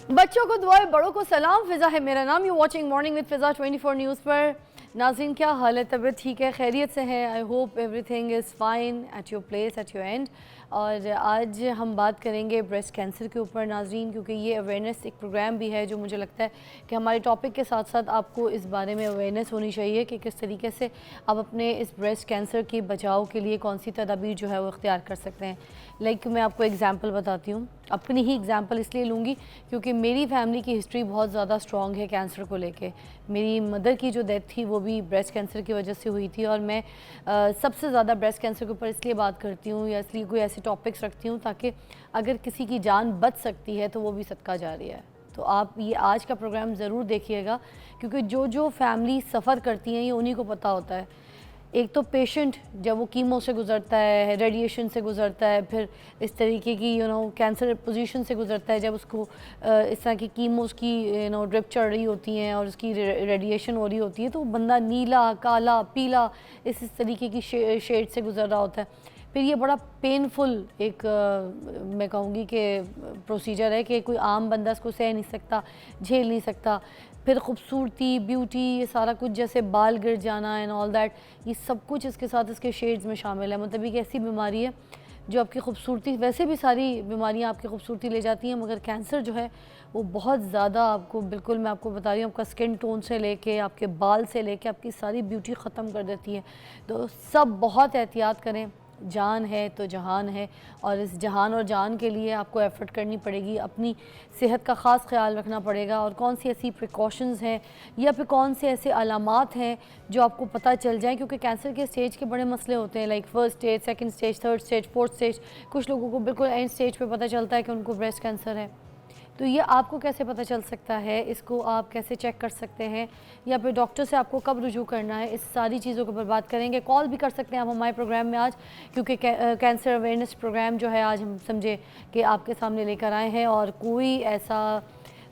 बच्चों को दुआएं, बड़ों को सलाम। फिज़ा है मेरा नाम। You watching morning with Fiza 24 news पर। नाज़रीन, क्या हाल है? तबीयत ठीक है? खैरियत से है? I hope everything is fine at your place, at your and. और आज हम बात करेंगे ब्रेस्ट कैंसर के ऊपर नाज़रीन, क्योंकि ये अवेयरनेस एक प्रोग्राम भी है जो मुझे लगता है कि हमारे टॉपिक के साथ साथ आपको इस बारे में अवेयरनेस होनी चाहिए कि किस तरीके से आप अपने इस ब्रेस्ट कैंसर के बचाव के लिए कौन सी तदाबीर जो है वो इख्तियार कर सकते हैं। मैं आपको एग्जांपल बताती हूँ, अपनी ही एग्जांपल इसलिए लूँगी क्योंकि मेरी फैमिली की हिस्ट्री बहुत ज़्यादा स्ट्रॉन्ग है कैंसर को लेके। मेरी मदर की जो डेथ थी वो भी ब्रेस्ट कैंसर की वजह से हुई थी, और मैं सबसे ज़्यादा ब्रेस्ट कैंसर के ऊपर इसलिए बात करती हूँ या इसलिए कोई ऐसे टॉपिक्स रखती हूँ ताकि अगर किसी की जान बच सकती है तो वो भी सदका जारिया है। तो आप ये आज का प्रोग्राम ज़रूर देखिएगा, क्योंकि जो जो फैमिली सफ़र करती हैं ये उन्हीं को पता होता है। एक तो पेशेंट जब वो कीमो से गुज़रता है, रेडिएशन से गुज़रता है, फिर इस तरीके की कैंसर पोजीशन से गुज़रता है, जब उसको इस तरह की कीमोस की ड्रिप चढ़ रही होती हैं और उसकी रेडिएशन हो रही होती है, तो बंदा नीला, काला, पीला इस तरीके की शेड से गुज़र रहा होता है। फिर ये बड़ा पेनफुल एक मैं कहूँगी कि प्रोसीजर है कि कोई आम बंदा इसको सह नहीं सकता, झेल नहीं सकता। फिर खूबसूरती, ब्यूटी, ये सारा कुछ, जैसे बाल गिर जाना एंड ऑल दैट, ये सब कुछ इसके साथ इसके शेड्स में शामिल है। मतलब एक ऐसी बीमारी है जो आपकी खूबसूरती, वैसे भी सारी बीमारियां आपकी खूबसूरती ले जाती हैं, मगर कैंसर जो है वो बहुत ज़्यादा आपको, बिल्कुल मैं आपको बता रही हूँ, आपका स्किन टोन से लेके आपके बाल से लेके आपकी सारी ब्यूटी ख़त्म कर देती है। तो सब बहुत एहतियात करें। जान है तो जहान है, और इस जहान और जान के लिए आपको एफ़र्ट करनी पड़ेगी, अपनी सेहत का ख़ास ख्याल रखना पड़ेगा। और कौन सी ऐसी प्रिकॉशंस हैं या फिर कौन से ऐसे अलामात हैं जो आपको पता चल जाएँ, क्योंकि कैंसर के स्टेज के बड़े मसले होते हैं, like first stage, second stage, third stage, fourth stage. कुछ लोगों को बिल्कुल एंड स्टेज पे पता चलता है कि उनको ब्रेस्ट कैंसर है। तो ये आपको कैसे पता चल सकता है, इसको आप कैसे चेक कर सकते हैं, या फिर डॉक्टर से आपको कब रुजू करना है, इस सारी चीज़ों के ऊपर बात करेंगे। कॉल भी कर सकते हैं आप हमारे प्रोग्राम में आज, क्योंकि कैंसर अवेयरनेस प्रोग्राम जो है आज हम समझे कि आपके सामने लेकर आए हैं। और कोई ऐसा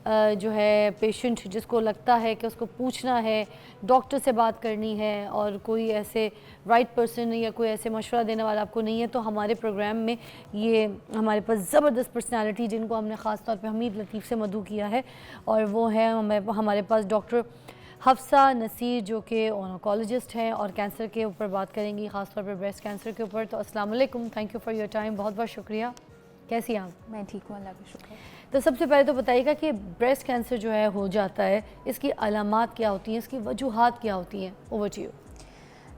जो है पेशेंट जिसको लगता है कि उसको पूछना है, डॉक्टर से बात करनी है, और कोई ऐसे राइट पर्सन या कोई ऐसे मशवरा देने वाला आपको नहीं है, तो हमारे प्रोग्राम में ये हमारे पास ज़बरदस्त पर्सनालिटी, जिनको हमने ख़ास तौर पे हमीद लतीफ़ से मदऊ किया है, और वो है हमारे पास डॉक्टर हफ्सा नसीर, जो कि ऑनकोलॉजिस्ट हैं और कैंसर के ऊपर बात करेंगी, ख़ास तौर पर ब्रेस्ट कैंसर के ऊपर। तो अस्सलाम वालेकुम, thank you for your time, बहुत बहुत शुक्रिया। कैसी हैं आप? मैं ठीक हूँ, अल्लाह का शुक्र है। तो सबसे पहले तो बताइएगा कि ब्रेस्ट कैंसर जो है हो जाता है, इसकी अलामात क्या होती हैं, इसकी वजूहात क्या होती हैं? Over to you.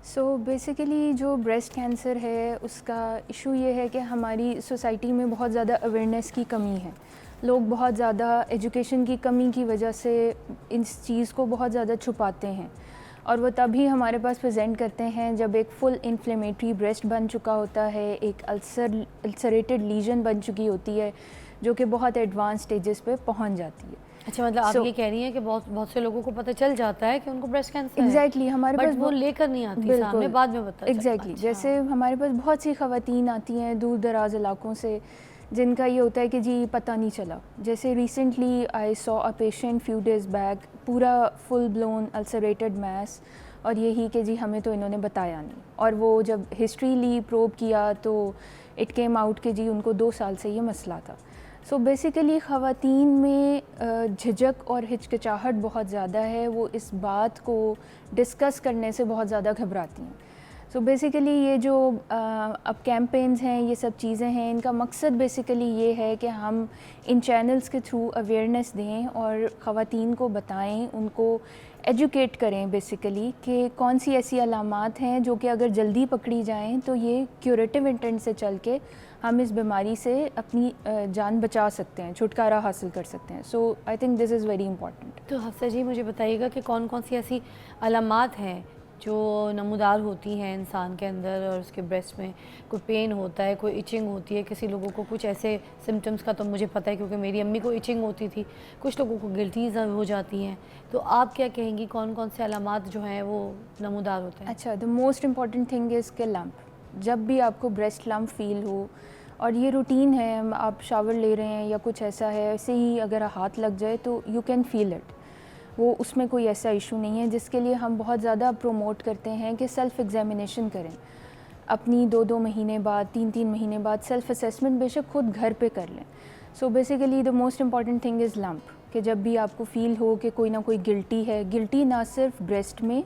So basically जो ब्रेस्ट कैंसर है उसका इशू ये है कि हमारी सोसाइटी में बहुत ज़्यादा अवेयरनेस की कमी है। लोग बहुत ज़्यादा एजुकेशन की कमी की वजह से इस चीज़ को बहुत ज़्यादा छुपाते हैं, और वो तभी हमारे पास प्रेजेंट करते हैं जब एक फुल इन्फ्लेमेटरी ब्रेस्ट बन चुका होता है, एक अल्सरेटेड लीजन बन चुकी होती है, जो कि बहुत एडवांस स्टेजेस पे पहुंच जाती है। अच्छा, मतलब आप ये कह रही हैं कि बहुत बहुत से लोगों को पता चल जाता है कि उनको ब्रेस्ट कैंसर एग्जैक्टली है, हमारे बट पास वो लेकर नहीं आती सामने, बाद में पता एग्जैक्टली अच्छा। जैसे हमारे पास बहुत सी ख़वातीन आती हैं दूर दराज इलाकों से, जिनका ये होता है कि जी पता नहीं चला। जैसे recently I saw a patient few days back, पूरा फुल ब्लोन अल्सरेटेड मैस, और यही कि जी हमें तो इन्होंने बताया नहीं। और वो जब हिस्ट्री ली, प्रोब किया, तो इट केम आउट कि जी उनको 2 साल से ये मसला था। सो बेसिकली ख़वातीन में झिझक और हिचकिचाहट बहुत ज़्यादा है, वो इस बात को डिस्कस करने से बहुत ज़्यादा घबराती हैं। सो बेसिकली ये जो अब कैंपेन्स हैं, ये सब चीज़ें हैं, इनका मकसद बेसिकली ये है कि हम इन चैनल्स के थ्रू अवेयरनेस दें और ख़वातीन को बताएं, उनको एजुकेट करें बेसिकली कि कौन सी ऐसी अलामात हैं जो कि अगर जल्दी पकड़ी जाएं तो ये क्यूरेटिव इंटेंट से चल के हम इस बीमारी से अपनी जान बचा सकते हैं, छुटकारा हासिल कर सकते हैं। So I think this is very important. तो हफ्सा जी, मुझे बताइएगा कि कौन कौन सी ऐसी अलामात हैं जो नमूदार होती हैं इंसान के अंदर, और उसके ब्रेस्ट में कोई पेन होता है, कोई इचिंग होती है, किसी लोगों को कुछ ऐसे सिम्टम्स का तो मुझे पता है क्योंकि मेरी अम्मी को इचिंग होती थी, कुछ लोगों को गिल्टीज़ हो जाती हैं। तो आप क्या कहेंगी, कौन कौन से अलामात जो हैं वो नमूदार होते हैं? अच्छा, the most important thing is के लम्प। जब भी आपको ब्रेस्ट लम्प फील हो, और ये रूटीन है, आप शावर ले रहे हैं या कुछ ऐसा है, ऐसे ही अगर हाथ लग जाए तो यू कैन फील इट, वो उसमें कोई ऐसा इशू नहीं है, जिसके लिए हम बहुत ज़्यादा प्रोमोट करते हैं कि सेल्फ़ एग्ज़ामिनेशन करें। अपनी 2-2 महीने बाद, 3-3 महीने बाद सेल्फ़ असेसमेंट बेशक खुद घर पे कर लें। सो basically the most important thing is lump, कि जब भी आपको फील हो कि कोई ना कोई गिल्टी है, गिल्टी ना सिर्फ ब्रेस्ट में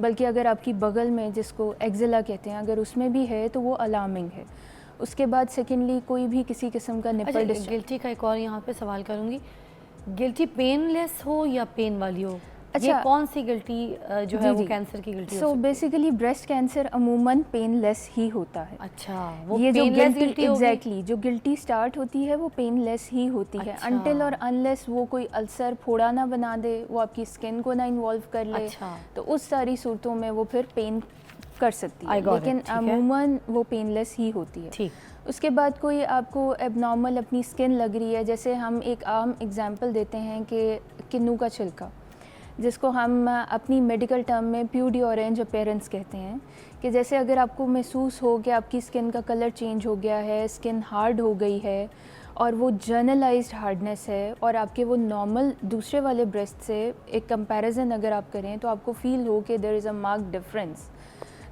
बल्कि अगर आपकी बगल में, जिसको एक्जिला कहते हैं, अगर उसमें भी है तो वो अलार्मिंग है। उसके बाद सेकेंडली कोई भी किसी किस्म का निपल डिस्चार्ज। गिल्टी का एक और यहाँ पे सवाल करूँगी, गिल्टी पेनलेस हो या पेन वाली हो? अच्छा, ये कौन सी गिल्टी जो है वो जी। कैंसर की गिल्टी हो सो सकती है? बेसिकली ब्रेस्ट कैंसर अमूमन पेनलेस ही होता है। अच्छा, वो ये जो पेनलेस गिल्टी गिल्टी होगी? एग्जैक्टली जो गिल्टी स्टार्ट होती है वो पेनलेस ही होती है, अच्छा। अनटिल और अनलेस वो कोई अल्सर फोड़ा ना बना दे, वो आपकी स्किन को ना इन्वॉल्व कर ले। अच्छा। तो उस सारी सूरतों में वो फिर पेन कर सकती I है, got it, लेकिन ठीक है। अमूमन वो पेनलेस ही होती है। ठीक। उसके बाद कोई आपको एबनॉर्मल अपनी स्किन लग रही है, जैसे हम एक आम एग्जांपल देते हैं कि किन्नू का छिलका, जिसको हम अपनी मेडिकल टर्म में प्यूडी ऑरेंज अपीयरेंस कहते हैं, कि जैसे अगर आपको महसूस हो कि आपकी स्किन का कलर चेंज हो गया है, स्किन हार्ड हो गई है और वो जर्नलाइज्ड हार्डनेस है, और आपके वो नॉर्मल दूसरे वाले ब्रेस्ट से एक कंपैरिजन अगर आप करें तो आपको फील हो कि there is a marked difference,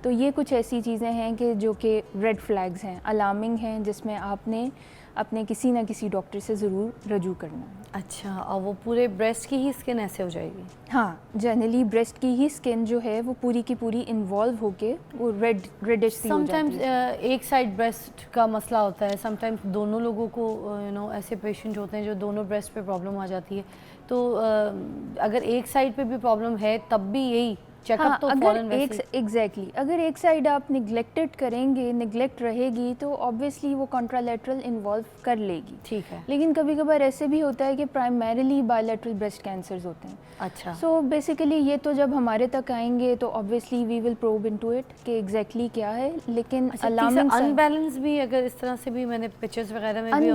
तो ये कुछ ऐसी चीज़ें हैं कि जो कि रेड फ्लैग्स हैं, अलार्मिंग हैं, जिसमें आपने अपने किसी ना किसी डॉक्टर से ज़रूर रजू करना है। अच्छा, और वो पूरे ब्रेस्ट की ही स्किन ऐसे हो जाएगी? हाँ, जनरली ब्रेस्ट की ही स्किन जो है वो पूरी की पूरी इन्वॉल्व होके वो रेडिश सी हो जाती समटाइम्स है। एक साइड ब्रेस्ट का मसला होता है, समटाइम्स दोनों लोगों को ऐसे पेशेंट होते हैं जो दोनों ब्रेस्ट पे प्रॉब्लम आ जाती है, तो अगर एक साइड पे भी प्रॉब्लम है तब भी यही चेकअप हाँ, तो अगर फौरन एक वैसे? एग्जैक्टली अगर एक साइड आप निगलेक्टेड करेंगे, निगलेक्ट रहेगी, तो ऑब्वियसली वो कॉन्ट्रालेटरल इन्वॉल्व कर लेगी। ठीक है। लेकिन कभी कभार ऐसे भी होता है कि प्राइमरीली बायलैटरल ब्रेस्ट कैंसर्स होते हैं। अच्छा। सो बेसिकली ये तो जब हमारे तक आएंगे तो obviously we will probe into it कि एग्जैक्टली क्या है, लेकिन अलार्मिंग अनबैलेंस भी, अगर इस तरह से भी मैंने पिक्चर्स वगैरह में भी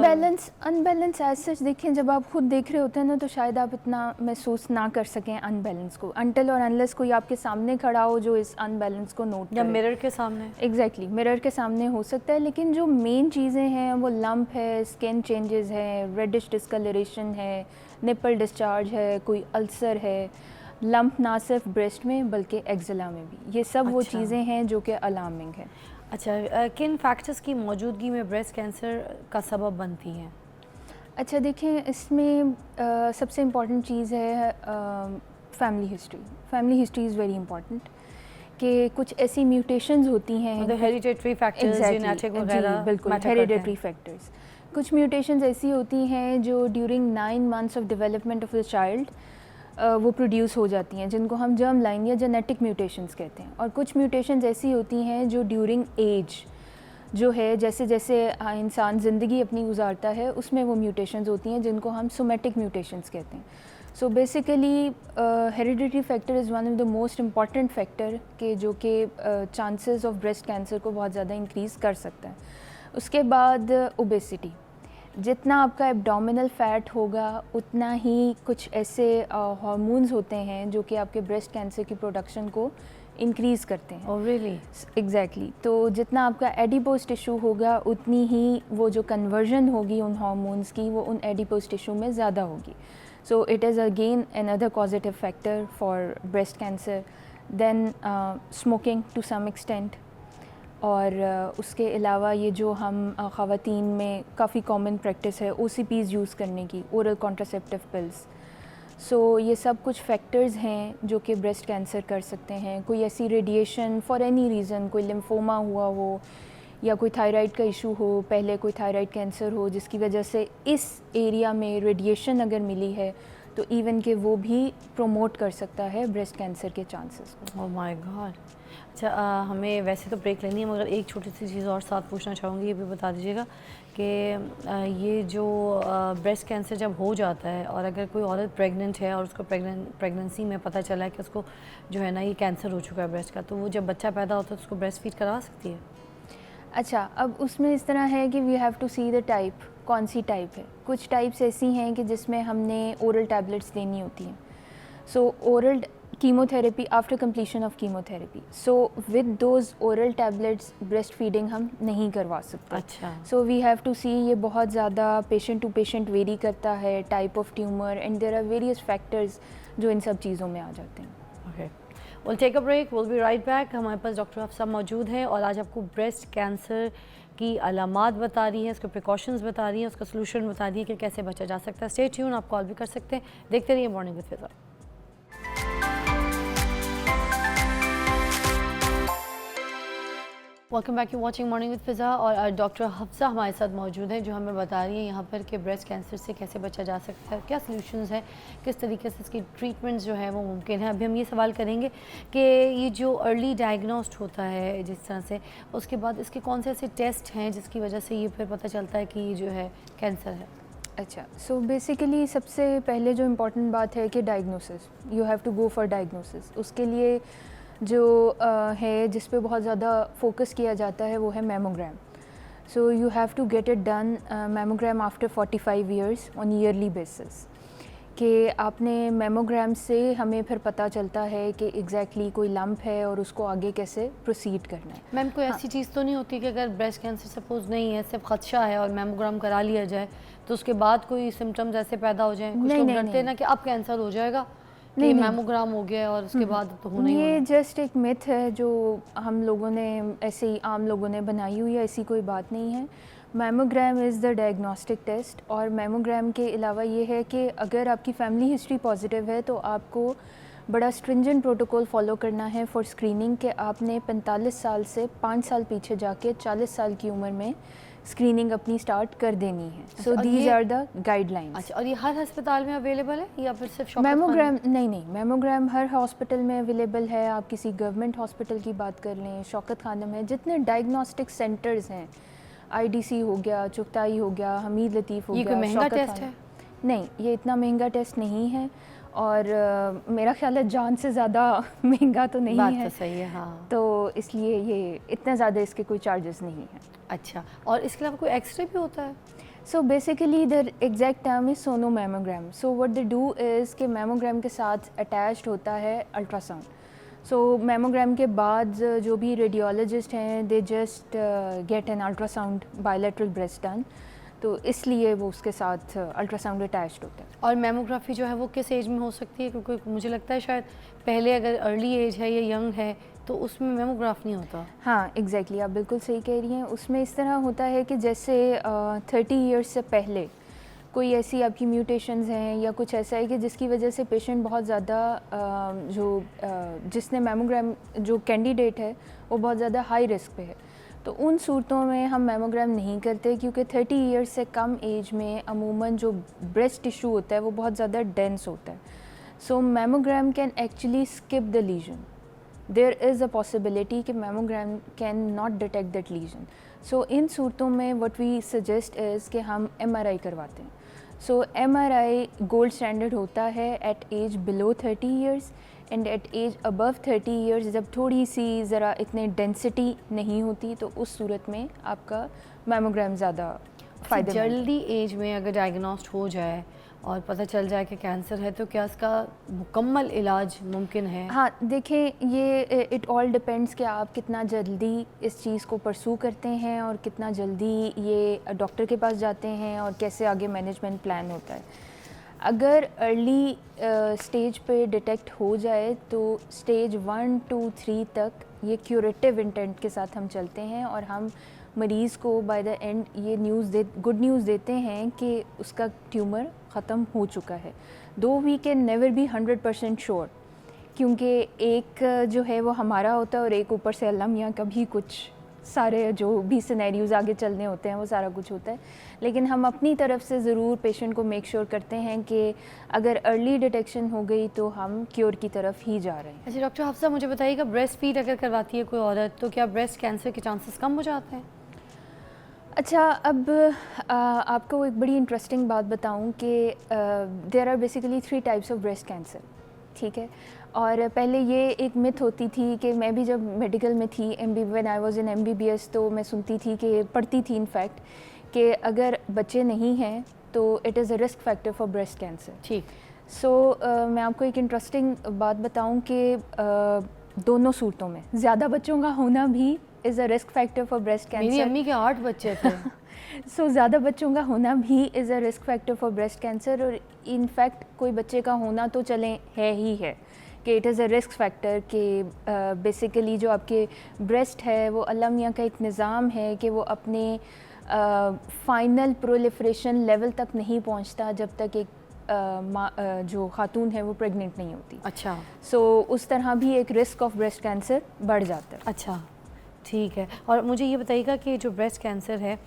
अनबैलेंस एज सच देखें, जब आप खुद देख रहे होते हैं ना तो शायद आप इतना महसूस ना कर सकें अनबैलेंस को, अनटिल और अनलेस कोई आपके सामने खड़ा हो जो इस अनबैलेंस को नोट या करे। मिरर के सामने? एग्जैक्टली मिरर के सामने हो सकता है, लेकिन जो मेन चीज़ें हैं वो लंप है, स्किन चेंजेस है, रेडिश डिस्कलरेशन है, निपल डिस्चार्ज है, कोई अल्सर है, लंप ना सिर्फ ब्रेस्ट में बल्कि एक्जिला में भी, ये सब वो अच्छा। चीज़ें हैं जो कि अलार्मिंग है। अच्छा, किन फैक्टर्स की मौजूदगी में ब्रेस्ट कैंसर का सबब बनती हैं? अच्छा देखें, इसमें सबसे इम्पॉर्टेंट चीज़ है family history. Family history is very important, कि कुछ ऐसी म्यूटेशंस होती हैं, मतलब हेरिडिटरी फैक्टर्स, जेनेटिक वगैरह, बिल्कुल matter करते हेरिडिटरी हैं? फैक्टर्स। कुछ म्यूटेशंस ऐसी होती हैं जो during 9 months of development of the child वो प्रोड्यूस हो जाती हैं, जिनको हम जर्म लाइन या जेनेटिक म्यूटेशंस कहते हैं। और कुछ म्यूटेशंस ऐसी होती हैं जो ड्यूरिंग एज जो है, जैसे जैसे इंसान ज़िंदगी अपनी गुजारता है उसमें वो म्यूटेशंस होती हैं, जिनको हम सोमेटिक म्यूटेशंस कहते हैं। So basically hereditary factor is one of the most important factor के जो कि चांसेस ऑफ ब्रेस्ट कैंसर को बहुत ज़्यादा इंक्रीज़ कर सकता है। उसके बाद ओबेसिटी, जितना आपका एब्डोमिनल फैट होगा उतना ही कुछ ऐसे हार्मोन्स होते हैं जो कि आपके ब्रेस्ट कैंसर की प्रोडक्शन को इंक्रीज़ करते हैं। Oh really? एग्जैक्टली तो जितना आपका एडिपोज टिश्यू होगा उतनी ही वो जो कन्वर्जन होगी उन हार्मोन्स की वो उन एडिपोज टिश्यू में ज़्यादा होगी। So it is again another positive factor for breast cancer. Then smoking to some extent, और उसके अलावा ये जो हम ख़वातीन में काफ़ी कॉमन प्रैक्टिस है OCPs यूज़ करने की, ओरल कॉन्ट्रासेप्टिव पिल्स। सो ये सब कुछ फैक्टर्स हैं जो कि ब्रेस्ट कैंसर कर सकते हैं। कोई ऐसी रेडिएशन फॉर एनी रीज़न, कोई लिम्फोमा हुआ हो या कोई थायराइड का इशू हो, पहले कोई थायराइड कैंसर हो जिसकी वजह से इस एरिया में रेडिएशन अगर मिली है तो इवन कि वो भी प्रमोट कर सकता है ब्रेस्ट कैंसर के चांसेस को। Oh my God. अच्छा, हमें वैसे तो ब्रेक लेनी है, मगर एक छोटी सी चीज़ और साथ पूछना चाहूँगी, ये भी बता दीजिएगा कि ये जो ब्रेस्ट कैंसर जब हो जाता है और अगर कोई औरत प्रेग्नेंट है और उसको प्रेगनेंसी में पता चला है कि उसको जो है ना ये कैंसर हो चुका है ब्रेस्ट का, तो वो जब बच्चा पैदा होता है तो उसको ब्रेस्ट फीड करवा सकती है? अच्छा, अब उसमें इस तरह है कि we have to see the type, कौन सी टाइप है। कुछ टाइप्स ऐसी हैं कि जिसमें हमने ओरल टैबलेट्स देनी होती हैं। So oral chemotherapy after completion of chemotherapy, so with those oral tablets breast feeding हम नहीं करवा सकते। अच्छा। So we have to see, ये बहुत ज़्यादा पेशेंट टू पेशेंट वेरी करता है, type of tumour and there are various factors जो इन सब चीज़ों में आ जाते हैं। Okay, will take a break, will be right back. हमारे पास डॉक्टर अफसा मौजूद हैं और आज आपको ब्रेस्ट कैंसर की अलामात बता रही है, उसके प्रिकॉशंस बता रही है, उसका सोल्यूशन बता रही है कि कैसे बचा जा सकता है। स्टे ट्यून, आप कॉल भी कर सकते हैं। देखते रहिए morning with Fiza. Welcome back, you watching morning with Fiza. और डॉक्टर हफ्सा हमारे साथ मौजूद हैं जो हमें बता रही है यहाँ पर कि ब्रेस्ट कैंसर से कैसे बचा जा सकता है, क्या सॉल्यूशंस हैं, किस तरीके से इसकी ट्रीटमेंट्स जो है वो मुमकिन है। अभी हम ये सवाल करेंगे कि ये जो अर्ली डायग्नोस्ड होता है जिस तरह से, उसके बाद इसके कौन से ऐसे टेस्ट हैं जिसकी वजह से ये फिर पता चलता है कि ये जो है कैंसर है। अच्छा, सो बेसिकली सबसे पहले जो इम्पोर्टेंट बात है कि diagnosis, you have to go for diagnosis. उसके लिए जो है जिस पे बहुत ज़्यादा फोकस किया जाता है वो है mammogram. So you have to get it done mammogram after 45 years on yearly basis. कि आपने मेमोग्राम से हमें फिर पता चलता है कि एग्जैक्टली कोई लंप है और उसको आगे कैसे प्रोसीड करना है। मैम कोई ऐसी चीज़ तो नहीं होती कि अगर ब्रेस्ट कैंसर सपोज नहीं है, सिर्फ खदशा है और मेमोग्राम करा लिया जाए तो उसके बाद कोई सिम्टम्स ऐसे पैदा हो जाएं? कुछ लोग डरते हैं ना कि अब कैंसर हो जाएगा, नहीं मेमोग्राम हो गया और उसके बाद तो होना ही ये होना। जस्ट एक मिथ है जो हम लोगों ने ऐसे ही आम लोगों ने बनाई हुई है, ऐसी कोई बात नहीं है। Mammogram is the diagnostic test. और मेमोग्राम के अलावा ये है कि अगर आपकी फैमिली हिस्ट्री पॉजिटिव है तो आपको बड़ा स्ट्रिंजेंट प्रोटोकॉल फॉलो करना है फॉर स्क्रीनिंग। कि आपने 45 साल से 5 साल पीछे जाके 40 साल की उम्र में स्क्रीनिंग अपनी स्टार्ट कर देनी है। So these are the guidelines. अच्छा, और ये हर अस्पताल में अवेलेबल है या फिर सिर्फ शौकत मेमोग्राम? नहीं, मेमोग्राम हर हॉस्पिटल में अवेलेबल है। आप किसी गवर्नमेंट हॉस्पिटल की बात कर लें, शौकत खानम है, जितने डायग्नोस्टिक सेंटर्स हैं, आईडीसी हो गया, चुगताई हो गया, हमीद लतीफ़ हो ये गया, कोई महंगा शौकत टेस्ट खानम। है? नहीं, ये इतना महंगा टेस्ट नहीं है और मेरा ख्याल है जान से ज़्यादा महंगा तो नहीं बात है। तो सही है, हाँ। तो इसलिए ये इतना ज़्यादा इसके कोई चार्जेस नहीं हैं। अच्छा, और इसके अलावा कोई एक्सरे भी होता है? So basically the exact term is sono mammogram. So what they do is कि मेमोग्राम के साथ अटैच्ड होता है अल्ट्रासाउंड। सो मेमोग्राम के बाद जो भी रेडियोलॉजिस्ट हैं they just get an ultrasound bilateral breast done, तो इसलिए वो उसके साथ अल्ट्रासाउंड अटैच्ड होता है। और मेमोग्राफी जो है वो किस एज में हो सकती है? क्योंकि मुझे लगता है शायद पहले अगर अर्ली एज है या यंग है तो उसमें मेमोग्राफ नहीं होता। हाँ एग्जैक्टली, आप बिल्कुल सही कह रही हैं। उसमें इस तरह होता है कि जैसे 30 ईयर्स से पहले कोई ऐसी आपकी म्यूटेशंस हैं या कुछ ऐसा है कि जिसकी वजह से पेशेंट बहुत ज़्यादा जिसने मेमोग्राम जो कैंडिडेट है वो बहुत ज़्यादा हाई रिस्क पे है, तो उन सूरतों में हम मेमोग्राम नहीं करते क्योंकि 30 ईयर्स से कम एज में अमूमन जो ब्रेस्ट टिश्यू होता है वो बहुत ज़्यादा डेंस होता है। So mammogram can actually skip the lesion. There is a possibility कि mammogram can not detect that lesion. So इन सूरतों में व्हाट वी सजेस्ट इज़ कि हम MRI करवाते हैं। सो MRI गोल्ड स्टैंडर्ड होता है at age below 30 years and at age above 30 years जब थोड़ी सी ज़रा इतने डेंसिटी नहीं होती तो उस सूरत में आपका मेमोग्राम ज़्यादा फ़ायदेमंद है। जल्दी एज में अगर डायग्नोस्ट हो जाए और पता चल जाए कि कैंसर है तो क्या इसका मुकम्मल इलाज मुमकिन है? हाँ देखें, ये इट ऑल डिपेंड्स कि आप कितना जल्दी इस चीज़ को परसू करते हैं और कितना जल्दी ये डॉक्टर के पास जाते हैं और कैसे आगे मैनेजमेंट प्लान होता है। अगर अर्ली स्टेज पे डिटेक्ट हो जाए तो स्टेज 1, 2, 3 तक ये क्यूरेटिव इंटेंट के साथ हम चलते हैं और हम मरीज़ को बाय द एंड ये गुड न्यूज़ देते हैं कि उसका ट्यूमर ख़त्म हो चुका है। Though we can never be 100% sure, क्योंकि एक जो है वो हमारा होता है और एक ऊपर से अल्लाह मियाँ का भी कुछ सारे जो भी सिनेरियोज़ आगे चलने होते हैं वो सारा कुछ होता है। लेकिन हम अपनी तरफ से ज़रूर पेशेंट को मेक श्योर करते हैं कि अगर अर्ली डिटेक्शन हो गई तो हम क्योर की तरफ ही जा रहे हैं। अच्छा डॉक्टर हफ्सा, मुझे बताइएगा ब्रेस्ट फीड अगर करवाती है कोई औरत तो क्या ब्रेस्ट कैंसर के चांसेस कम हो जाते हैं? अच्छा, अब आपको एक बड़ी इंटरेस्टिंग बात बताऊं कि there are basically 3 types of breast cancer, ठीक है। और पहले ये एक मिथ होती थी कि मैं भी जब मेडिकल में थी when I was in MBBS तो मैं सुनती थी कि पढ़ती थी इनफैक्ट कि अगर बच्चे नहीं हैं तो it is a risk factor for breast cancer. ठीक। सो मैं आपको एक इंटरेस्टिंग बात बताऊं कि दोनों सूरतों में ज़्यादा बच्चों का होना भी is a risk factor for breast cancer. मेरी अम्मी के 8 बच्चे थे। सो ज़्यादा बच्चों का होना भी is a risk factor for breast cancer. और इनफैक्ट कोई बच्चे का होना तो चलें है ही है, कि it is a risk factor कि बेसिकली जो आपके ब्रेस्ट है वो अल्लाह मियाँ का एक निज़ाम है कि वो अपने फाइनल प्रोलिफरेशन लेवल तक नहीं पहुंचता जब तक एक जो खातून है वो प्रेग्नेंट नहीं होती। अच्छा। सो उस तरह भी एक रिस्क ऑफ ब्रेस्ट कैंसर बढ़ जाता है। अच्छा, ठीक है। और मुझे ये बताइएगा कि जो ब्रेस्ट कैंसर है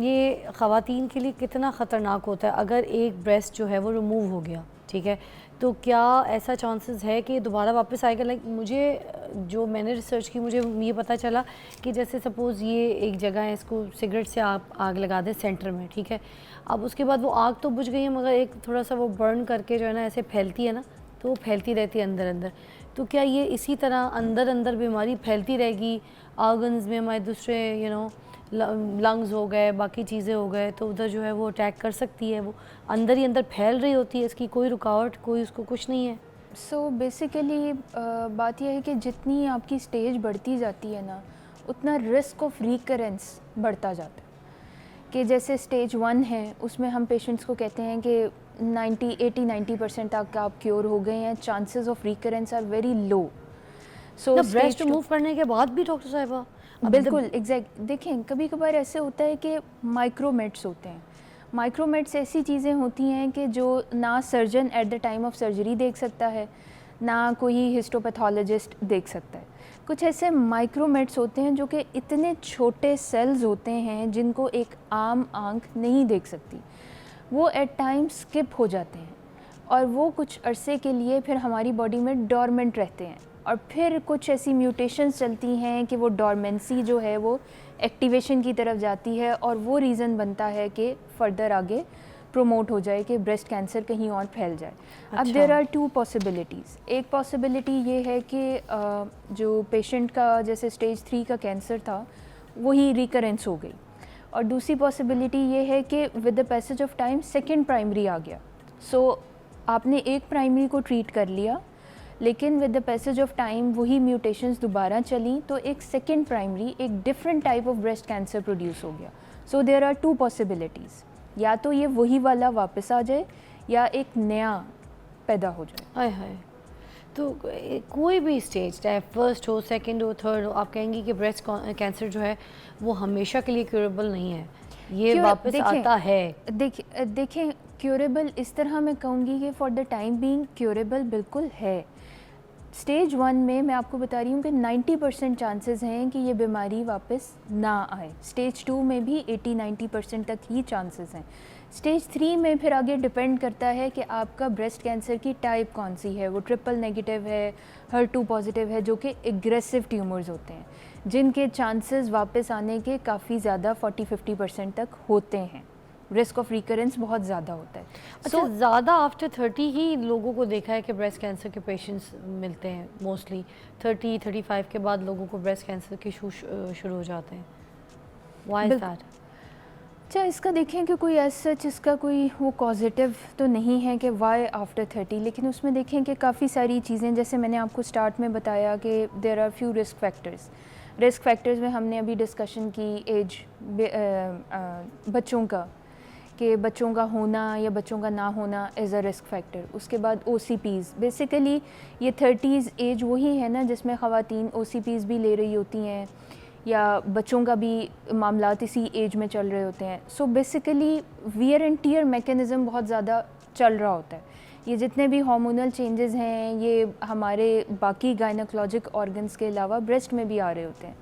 ये ख़वातीन के लिए कितना ख़तरनाक होता है अगर एक ब्रेस्ट जो है वो रिमूव हो गया, ठीक है, तो क्या ऐसा चांसेस है कि दोबारा वापस आएगा? लाइक मुझे जो मैंने रिसर्च की मुझे ये पता चला कि जैसे सपोज़ ये एक जगह है, इसको सिगरेट से आप आग लगा दें सेंटर में, ठीक है, अब उसके बाद वो आग तो बुझ गई है मगर एक थोड़ा सा वो बर्न करके जो है ना ऐसे फैलती है ना, तो वो फैलती रहती है अंदर अंदर। तो क्या ये इसी तरह अंदर अंदर बीमारी फैलती रहेगी ऑर्गन्स में, हमारे दूसरे लंग्स हो गए, बाकी चीज़ें हो गए, तो उधर जो है वो अटैक कर सकती है, वो अंदर ही अंदर फैल रही होती है, इसकी कोई रुकावट, कोई उसको कुछ नहीं है? सो बेसिकली बात यह है कि जितनी आपकी स्टेज बढ़ती जाती है ना, उतना रिस्क ऑफ रिकरेंस बढ़ता जाता है। कि जैसे स्टेज 1 है उसमें हम पेशेंट्स को कहते हैं कि 80-90% तक आप क्योर हो गए हैं, chances of recurrence are very low. So breast remove करने के बाद भी डॉक्टर साहिबा? बिल्कुल एग्जैक्ट। देखें कभी कभार ऐसे होता है कि माइक्रोमेट्स होते हैं। माइक्रोमेट्स ऐसी चीज़ें होती हैं कि जो ना surgeon at the time of surgery देख सकता है, ना कोई हिस्टोपैथोलॉजिस्ट देख सकता है। कुछ ऐसे माइक्रोमेट्स होते हैं जो कि इतने छोटे सेल्स होते हैं जिनको एक आम आंख नहीं देख सकती। वो एट टाइम स्किप हो जाते हैं और वो कुछ अरसे के लिए फिर हमारी बॉडी में डॉर्मेंट रहते हैं, और फिर कुछ ऐसी म्यूटेशंस चलती हैं कि वो डॉर्मेंसी जो है वो एक्टिवेशन की तरफ जाती है, और वो रीज़न बनता है कि फ़र्दर आगे प्रमोट हो जाए कि ब्रेस्ट कैंसर कहीं और फैल जाए। अब देयर आर 2 पॉसिबिलिटीज़। एक पॉसिबिलिटी ये है कि जो पेशेंट का जैसे स्टेज 3 का कैंसर था वही रिकरेंस हो गई, और दूसरी पॉसिबिलिटी ये है कि with the passage of time second primary आ गया। सो आपने एक प्राइमरी को ट्रीट कर लिया, लेकिन with the passage of time वही म्यूटेशंस दोबारा चली, तो एक सेकेंड प्राइमरी एक different type of breast cancer produce हो गया। सो देयर आर 2 पॉसिबिलिटीज़, या तो ये वही वाला वापस आ जाए या एक नया पैदा हो जाए। हाय हाय। तो कोई भी स्टेज, चाहे फर्स्ट हो, सेकंड हो, थर्ड हो, आप कहेंगी कि ब्रेस्ट कैंसर जो है वो हमेशा के लिए क्यूरेबल नहीं है, ये वापस आता है? देखें क्यूरेबल इस तरह मैं कहूँगी कि for the time being curable बिल्कुल है। स्टेज 1 में मैं आपको बता रही हूँ कि 90% चांसेस हैं कि ये बीमारी वापस ना आए। स्टेज 2 में भी 80-90% तक ही चांसेस हैं। स्टेज 3 में फिर आगे डिपेंड करता है कि आपका ब्रेस्ट कैंसर की टाइप कौन सी है। वो ट्रिपल नेगेटिव है, HER2 पॉजिटिव है, जो कि एग्रेसिव ट्यूमर्स होते हैं, जिनके चांसेस वापस आने के काफ़ी ज़्यादा 40-50% तक होते हैं। रिस्क ऑफ रिकरेंस बहुत ज़्यादा होता है। अच्छा, ज़्यादा आफ्टर 30 ही लोगों को देखा है कि ब्रेस्ट कैंसर के पेशेंट्स मिलते हैं। मोस्टली 30-35 के बाद लोगों को ब्रेस्ट कैंसर के इशू शुरू हो जाते हैं। Why is that? अच्छा, इसका देखें कि कोई ऐसा सच इसका कोई वो पॉजिटिव तो नहीं है कि वाई आफ्टर 30, लेकिन उसमें देखें कि काफ़ी सारी चीज़ें, जैसे मैंने आपको स्टार्ट में बताया कि there are few risk factors. Risk factors में हमने अभी डिस्कशन की एज बच्चों का, कि बच्चों का होना या बच्चों का ना होना एज अ रिस्क फैक्टर। उसके बाद OCPs, बेसिकली ये 30s एज वही है ना जिसमें ख़वातीन OCPs भी ले रही होती हैं, या बच्चों का भी मामलात इसी एज में चल रहे होते हैं। So basically wear and tear mechanism बहुत ज़्यादा चल रहा होता है। ये जितने भी हार्मोनल चेंजेस हैं ये हमारे बाकी गायनोकोलॉजिक ऑर्गन्स के अलावा ब्रेस्ट में भी आ रहे होते हैं।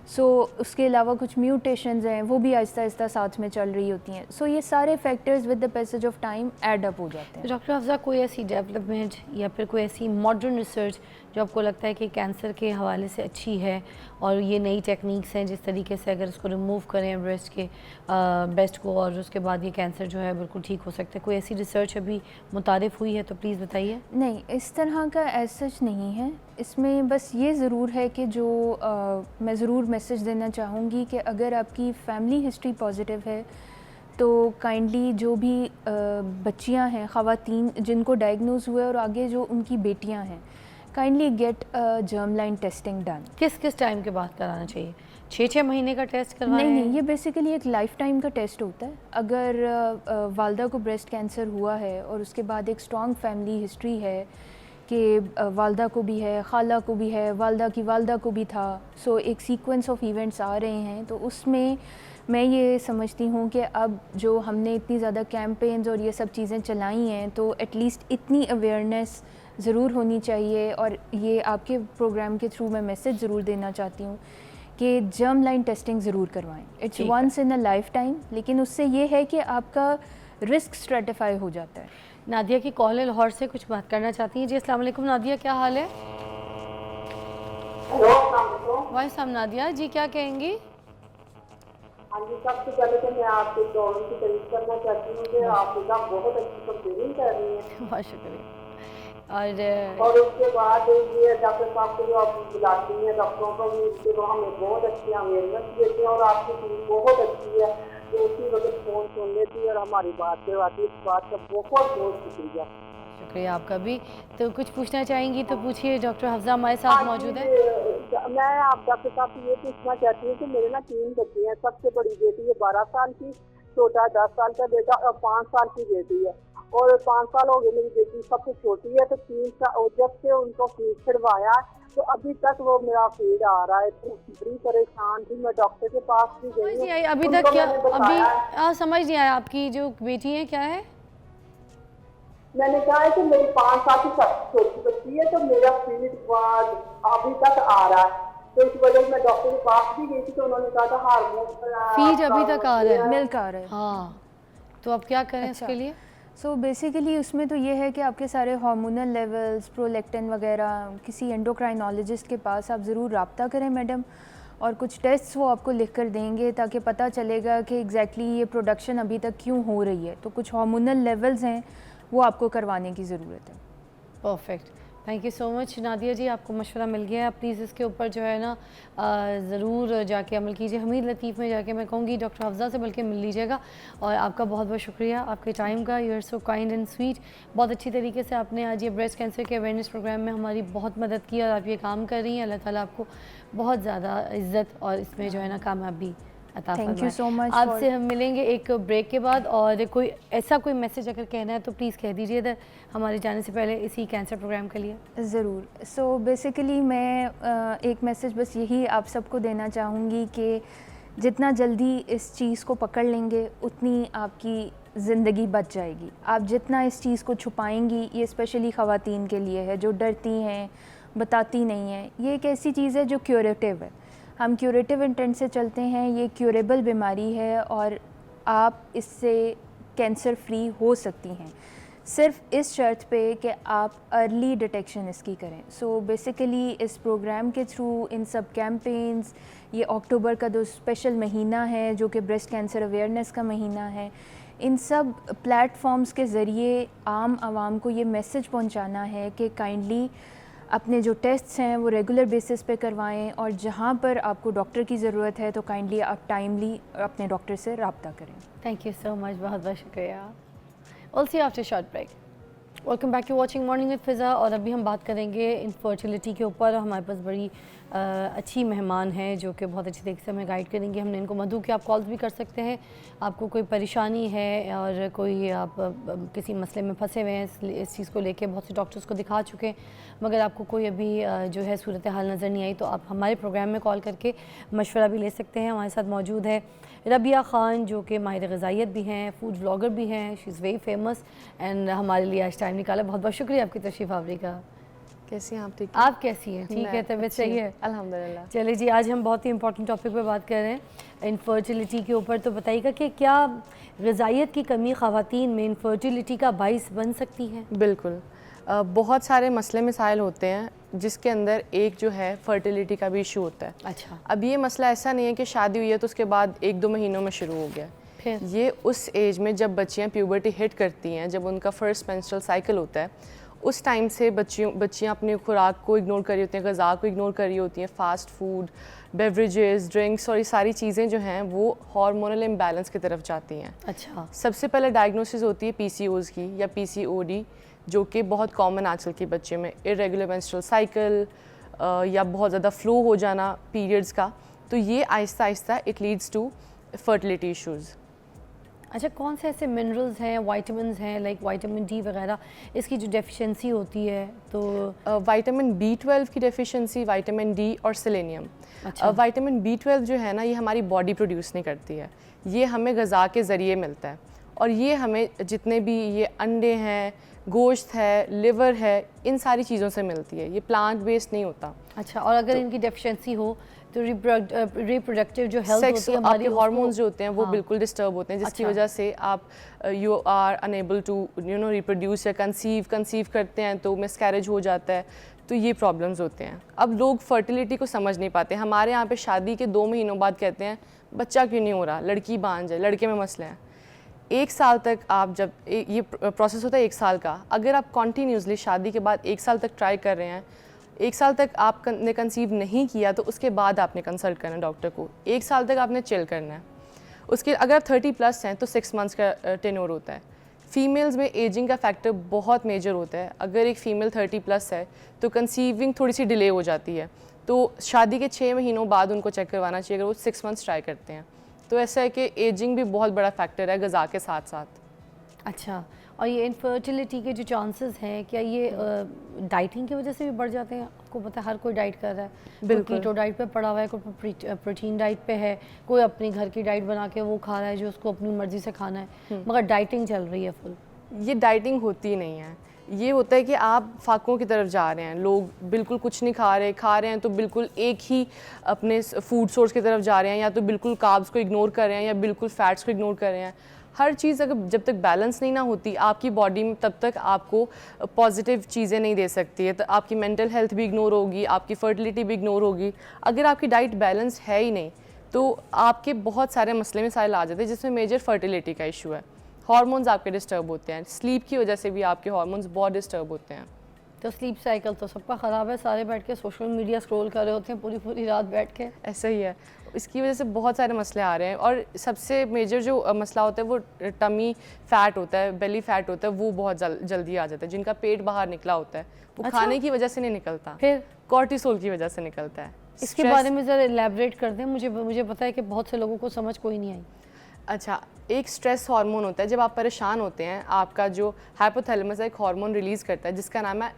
सो उसके अलावा कुछ म्यूटेशंस हैं वो भी आहिस्ता आहिस्ता साथ में चल रही होती हैं। सो ये सारे factors with the passage of time add up हो जाते हैं। डॉक्टर अफजा, कोई ऐसी डेवलपमेंट या फिर कोई ऐसी मॉडर्न रिसर्च जो आपको लगता है कि कैंसर के हवाले से अच्छी है, और ये नई टेक्निक्स हैं जिस तरीके से अगर इसको रिमूव करें ब्रेस्ट को और उसके बाद ये कैंसर जो है बिल्कुल ठीक हो सकता है, कोई ऐसी रिसर्च अभी मुतारिफ हुई है तो प्लीज़ बताइए। नहीं, इस तरह का एज सच नहीं है। इसमें बस ये ज़रूर है कि जो मैं ज़रूर मैसेज देना चाहूँगी कि अगर आपकी फैमिली हिस्ट्री पॉजिटिव है तो काइंडली जो भी बच्चियां हैं, ख़वातीन जिनको डायग्नोज हुए और आगे जो उनकी बेटियां हैं, kindly get germ line testing done. किस टाइम के बाद कराना चाहिए? 6 महीने का टेस्ट करवाएं? नहीं, ये बेसिकली एक लाइफ टाइम का टेस्ट होता है। अगर वालदा को ब्रेस्ट कैंसर हुआ है और उसके बाद एक स्ट्रॉन्ग फैमिली हिस्ट्री है कि वालदा को भी है, खाला को भी है, वालदा की वालदा को भी था। सो एक सीक्वेंस ऑफ इवेंट्स आ रहे हैं, तो उसमें मैं ये समझती हूँ कि अब जो हमने इतनी ज़्यादा कैंपेन्स और ये सब चीज़ें चलाई हैं, तो एटलीस्ट इतनी अवेयरनेस ज़रूर होनी चाहिए। और ये आपके प्रोग्राम के थ्रू मैं मैसेज ज़रूर देना चाहती हूँ कि जर्म लाइन टेस्टिंग ज़रूर करवाएं। It's once in a lifetime, लेकिन उससे ये है कि आपका रिस्क स्ट्रेटिफाई हो जाता है। नादिया की कॉल है लाहौर से, कुछ बात करना चाहती हैं जी। अस्सलाम वालेकुम नादिया, क्या हाल है? वालेकुम नादिया जी, क्या कहेंगी? हाँ जी, सबसे पहले तो मैं आपके प्रोग्राम की तारीफ करना चाहती हूँ कि आप बहुत अच्छी कंपेयरिंग कर रही हैं। बहुत शुक्रिया। और उसके बाद ये डॉक्टर साहब को जो आप बुलाती हैं, डॉक्टरों को भी उसके वो हमें बहुत अच्छी अवेयरनेस देते हैं और आपकी टीम बहुत अच्छी है जो उसी वक्त फ़ोन सुन लेती है और हमारी बात करवाती है। इस बात का बहुत बहुत शुक्रिया। शुक्रिया आपका भी। तो कुछ पूछना चाहेंगी तो पूछिए, डॉक्टर हफ्जा हमारे साथ मौजूद है। मैं आप डॉक्टर साहब से ये पूछना चाहती हूँ कि मेरे ना 3 बच्चे हैं। सबसे बड़ी बेटी है 12 साल की, छोटा 10 साल का बेटा और 5 साल की बेटी है। और 5 साल हो गए मेरी बेटी सबसे छोटी है, तो 3 साल जब से उनको फीड छड़वाया तो अभी तक वो मेरा फीड आ रहा है। तो बड़ी परेशान थी, मैं डॉक्टर के पास भी गई हूँ। अभी तक क्या, अभी समझ नहीं आया आपकी जो बेटी है क्या है? मैंने कहा है कि मेरी 5 साल की सबसे छोटी बच्ची है, तो मेरा फीड अभी तक आ रहा है। तो इस वजह से मैं डॉक्टर के पास भी गई थी, तो उन्होंने कहा था हार्मोन फीड अभी तक आ रहा है, मिल्क आ रहा है। हाँ, तो अब क्या करें उसके लिए? सो बेसिकली उसमें तो ये है कि आपके सारे हार्मोनल लेवल्स, प्रोलैक्टिन वगैरह, किसी एंडोक्राइनोलॉजिस्ट के पास आप ज़रूर रब्ता करें मैडम, और कुछ टेस्ट्स वो आपको लिख कर देंगे ताकि पता चलेगा कि एग्जैक्टली ये प्रोडक्शन अभी तक क्यों हो रही है। तो कुछ हार्मोनल लेवल्स हैं वो आपको करवाने की ज़रूरत है। Perfect, thank you so much Nadia ji, आपको मशवरा मिल गया है। प्लीज़ इसके ऊपर जो है ना ज़रूर जाके अमल कीजिए। हमीद लतीफ़ में जाके मैं कहूँगी डॉक्टर हफ्जा से बल्कि मिल लीजिएगा। और आपका बहुत बहुत शुक्रिया आपके टाइम का। You are so kind and sweet. बहुत अच्छी तरीके से आपने आज ये ब्रेस्ट कैंसर के अवेयरनेस प्रोग्राम में हमारी बहुत मदद की और आप ये काम कर रही हैं। अल्लाह ताला आपको बहुत ज़्यादा इज़्ज़त और इसमें जो है ना कामयाबी अता फरमाए। Thank you so much. आपसे हम मिलेंगे एक ब्रेक के बाद, और कोई ऐसा कोई मैसेज अगर कहना है तो प्लीज़ कह दीजिए इधर हमारे जाने से पहले इसी कैंसर प्रोग्राम के लिए। ज़रूर। सो बेसिकली मैं एक मैसेज बस यही आप सबको देना चाहूँगी कि जितना जल्दी इस चीज़ को पकड़ लेंगे उतनी आपकी ज़िंदगी बच जाएगी। आप जितना इस चीज़ को छुपाएंगी, ये स्पेशली ख़वातीन के लिए है जो डरती हैं, बताती नहीं हैं। ये एक ऐसी चीज़ है जो क्यूरेटिव है। हम क्यूरेटिव इंटेंट से चलते हैं। ये क्यूरेबल बीमारी है और आप इससे कैंसर फ्री हो सकती हैं, सिर्फ इस शर्त पे कि आप अर्ली डिटेक्शन इसकी करें। सो बेसिकली इस प्रोग्राम के थ्रू, इन सब कैंपेन्स, ये अक्टूबर का जो स्पेशल महीना है जो कि ब्रेस्ट कैंसर अवेयरनेस का महीना है, इन सब प्लेटफॉर्म्स के ज़रिए आम आवाम को ये मैसेज पहुंचाना है कि काइंडली अपने जो टेस्ट्स हैं वो रेगुलर बेसिस पे करवाएं, और जहाँ पर आपको डॉक्टर की ज़रूरत है तो काइंडली आप टाइमली अपने डॉक्टर से रब्ता करें। थैंक यू सो मच, बहुत बहुत शुक्रिया। We'll see you after short break. Welcome back to watching morning with Fiza. और अभी हम बात करेंगे इनफर्टिलिटी के ऊपर। हमारे पास बड़ी अच्छी मेहमान हैं जो कि बहुत अच्छी तरीके से हमें गाइड करेंगे। हमने इनको मधु के आप कॉल्स भी कर सकते हैं, आपको कोई परेशानी है और कोई आप किसी मसले में फंसे हुए हैं इस चीज़ को लेके, बहुत से डॉक्टर्स को दिखा चुके हैं मगर आपको कोई अभी जो है सूरत हाल नज़र नहीं आई, तो आप हमारे प्रोग्राम में कॉल करके मशवरा भी ले सकते हैं। हमारे साथ मौजूद है रबिया ख़ान जो कि माहिर ग़िज़ाइयत भी हैं, फूड व्लॉगर भी हैं। She is very famous and हमारे लिए आज टाइम निकाला। बहुत बहुत शुक्रिया आपकी तशरीफ़ आवरी का। कैसी हैं आप? ठीक आप कैसी हैं? ठीक है, तबीयत सही है? अल्हम्दुलिल्लाह। चलिए जी, आज हम बहुत ही इंपॉर्टेंट टॉपिक पे बात कर रहे हैं इनफर्टिलिटी के ऊपर। तो बताइएगा कि क्या ग़िज़ाइयत की कमी ख़वातीन में इनफर्टिलिटी का बाइस बन सकती है? बिल्कुल, बहुत सारे मसले मसाइल होते हैं जिसके अंदर एक जो है फर्टिलिटी का भी इशू होता है। अच्छा, अब ये मसला ऐसा नहीं है कि शादी हुई है तो उसके बाद 1-2 महीनों में शुरू हो गया। फिर ये उस एज में जब बच्चियाँ प्यूबर्टी हिट करती हैं, जब उनका फर्स्ट मेंस्ट्रुअल साइकिल होता है, उस टाइम से बच्चियाँ अपनी खुराक को इग्नोर कर रही होती हैं, ग़िज़ा को इग्नोर कर रही होती हैं। फ़ास्ट फूड, बेवरेजेस, ड्रिंक्स और ये सारी चीज़ें जो हैं वो हार्मोनल इम्बैलेंस की तरफ जाती हैं। अच्छा, सबसे पहले डायग्नोसिस होती है PCOS की या PCOD, जो कि बहुत कॉमन आजकल के बच्चे में, इरेगुलर मेंस्ट्रुअल साइकिल या बहुत ज़्यादा फ्लो हो जाना पीरियड्स का। तो ये आहिस्ता आहिस्ता it leads to fertility issues. अच्छा, कौन से ऐसे मिनरल्स हैं, वाइटामिन हैं, लाइक विटामिन डी वगैरह, इसकी जो डेफिशिएंसी होती है तो? विटामिन B12 की डेफिशिएंसी, विटामिन डी और सेलेनियम। अच्छा। विटामिन B12 जो है ना, ये हमारी बॉडी प्रोड्यूस नहीं करती है, ये हमें ग़िज़ा के ज़रिए मिलता है। और ये हमें जितने भी ये अंडे हैं, गोश्त है, लिवर है, इन सारी चीज़ों से मिलती है, ये प्लांट बेस्ड नहीं होता। अच्छा, और अगर इनकी डेफिशिएंसी हो तो रिप्रोडक्टिव जो हेल्थ सेक्स, होती है हमारी, आपके हार्मोन्स जो होते हैं वो हाँ। बिल्कुल डिस्टर्ब होते हैं, जिसकी अच्छा। वजह से आप you are unable to reproduce या कंसीव करते हैं तो मिसकैरेज हो जाता है, तो ये प्रॉब्लम्स होते हैं। अब लोग फर्टिलिटी को समझ नहीं पाते। हमारे यहाँ पे शादी के 2 महीनों बाद कहते हैं बच्चा क्यों नहीं हो रहा, लड़की बांझ है, लड़के में मसले हैं। 1 साल तक आप जब ये प्रोसेस होता है 1 साल का, अगर आप कॉन्टीन्यूसली शादी के बाद 1 साल तक ट्राई कर रहे हैं, 1 साल तक आपने कंसीव नहीं किया तो उसके बाद आपने कंसल्ट करना है डॉक्टर को। 1 साल तक आपने चिल करना है। उसके अगर आप 30+ हैं तो 6 मंथ्स का टेन्योर होता है। फीमेल्स में एजिंग का फैक्टर बहुत मेजर होता है। अगर एक फ़ीमेल 30+ है तो कंसीविंग थोड़ी सी डिले हो जाती है, तो शादी के 6 महीनों बाद उनको चेक करवाना चाहिए अगर वो 6 मंथ्स ट्राई करते हैं। तो ऐसा है कि एजिंग भी बहुत बड़ा फैक्टर है ग़िज़ा के साथ साथ। अच्छा, और ये इनफर्टिलिटी के जो चांसेस हैं, क्या ये डाइटिंग की वजह से भी बढ़ जाते हैं? आपको पता है हर कोई डाइट कर रहा है, कोई कीटो डाइट पे पड़ा हुआ है, कोई प्रोटीन डाइट पे है, कोई अपनी घर की डाइट बना के वो खा रहा है जो उसको अपनी मर्ज़ी से खाना है, मगर डाइटिंग चल रही है फुल। ये डाइटिंग होती नहीं है, ये होता है कि आप फाकों की तरफ जा रहे हैं। लोग बिल्कुल कुछ नहीं खा रहे हैं तो बिल्कुल एक ही अपने फूड सोर्स की तरफ जा रहे हैं, या तो बिल्कुल कार्ब्स को इग्नोर कर रहे हैं या बिल्कुल फैट्स को इग्नोर कर रहे हैं। हर चीज़ अगर जब तक बैलेंस नहीं ना होती आपकी बॉडी में, तब तक आपको पॉजिटिव चीज़ें नहीं दे सकती है। तो आपकी मेंटल हेल्थ भी इग्नोर होगी, आपकी फर्टिलिटी भी इग्नोर होगी। अगर आपकी डाइट बैलेंस है ही नहीं तो आपके बहुत सारे मसले मसाइल आ जाते हैं, जिसमें मेजर फर्टिलिटी का इशू है। हार्मोन्स आपके डिस्टर्ब होते हैं, स्लीप की वजह से भी आपके हार्मोन्स बहुत डिस्टर्ब होते हैं। तो स्लीप साइकिल तो सबका ख़राब है, सारे बैठ के सोशल मीडिया स्क्रॉल कर रहे होते हैं पूरी पूरी रात बैठ के। ऐसा ही है, इसकी वजह से बहुत सारे मसले आ रहे हैं। और सबसे मेजर जो मसला होता है वो टमी फैट होता है, बेली फैट होता है, वो बहुत जल्दी आ जाता है। जिनका पेट बाहर निकला होता है वो अच्छा? खाने की वजह से नहीं निकलता, फिर कॉर्टिसोल की वजह से निकलता है। इसके बारे में ज़रा एलैबोरेट कर दें, मुझे पता है कि बहुत से लोगों को समझ कोई नहीं आई। अच्छा, एक स्ट्रेस हार्मोन होता है। जब आप परेशान होते हैं, आपका जो हाइपोथैलेमस है एक हार्मोन रिलीज़ करता है जिसका नाम है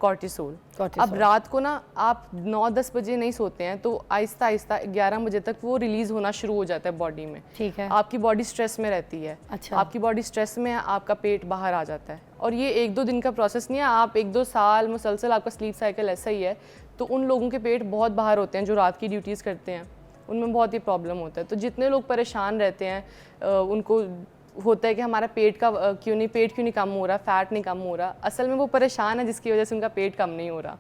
कॉर्टिसोल। अब रात को ना आप 9-10 बजे नहीं सोते हैं तो आहिस्ता आहिस्ता 11 बजे तक वो रिलीज़ होना शुरू हो जाता है बॉडी में। ठीक है। आपकी बॉडी स्ट्रेस में रहती है। अच्छा। आपकी बॉडी स्ट्रेस में है, आपका पेट बाहर आ जाता है। और ये 1-2 दिन का प्रोसेस नहीं है, आप 1-2 साल मुसलसल आपका स्लीप साइकिल ऐसा ही है। तो उन लोगों के पेट बहुत बाहर होते हैं जो रात की ड्यूटीज़ करते हैं, उनमें बहुत ही प्रॉब्लम होता है। तो जितने लोग परेशान रहते हैं उनको होता है कि हमारा पेट क्यों नहीं कम हो रहा, फैट नहीं कम हो रहा। असल में वो परेशान है जिसकी वजह से उनका पेट कम नहीं हो रहा।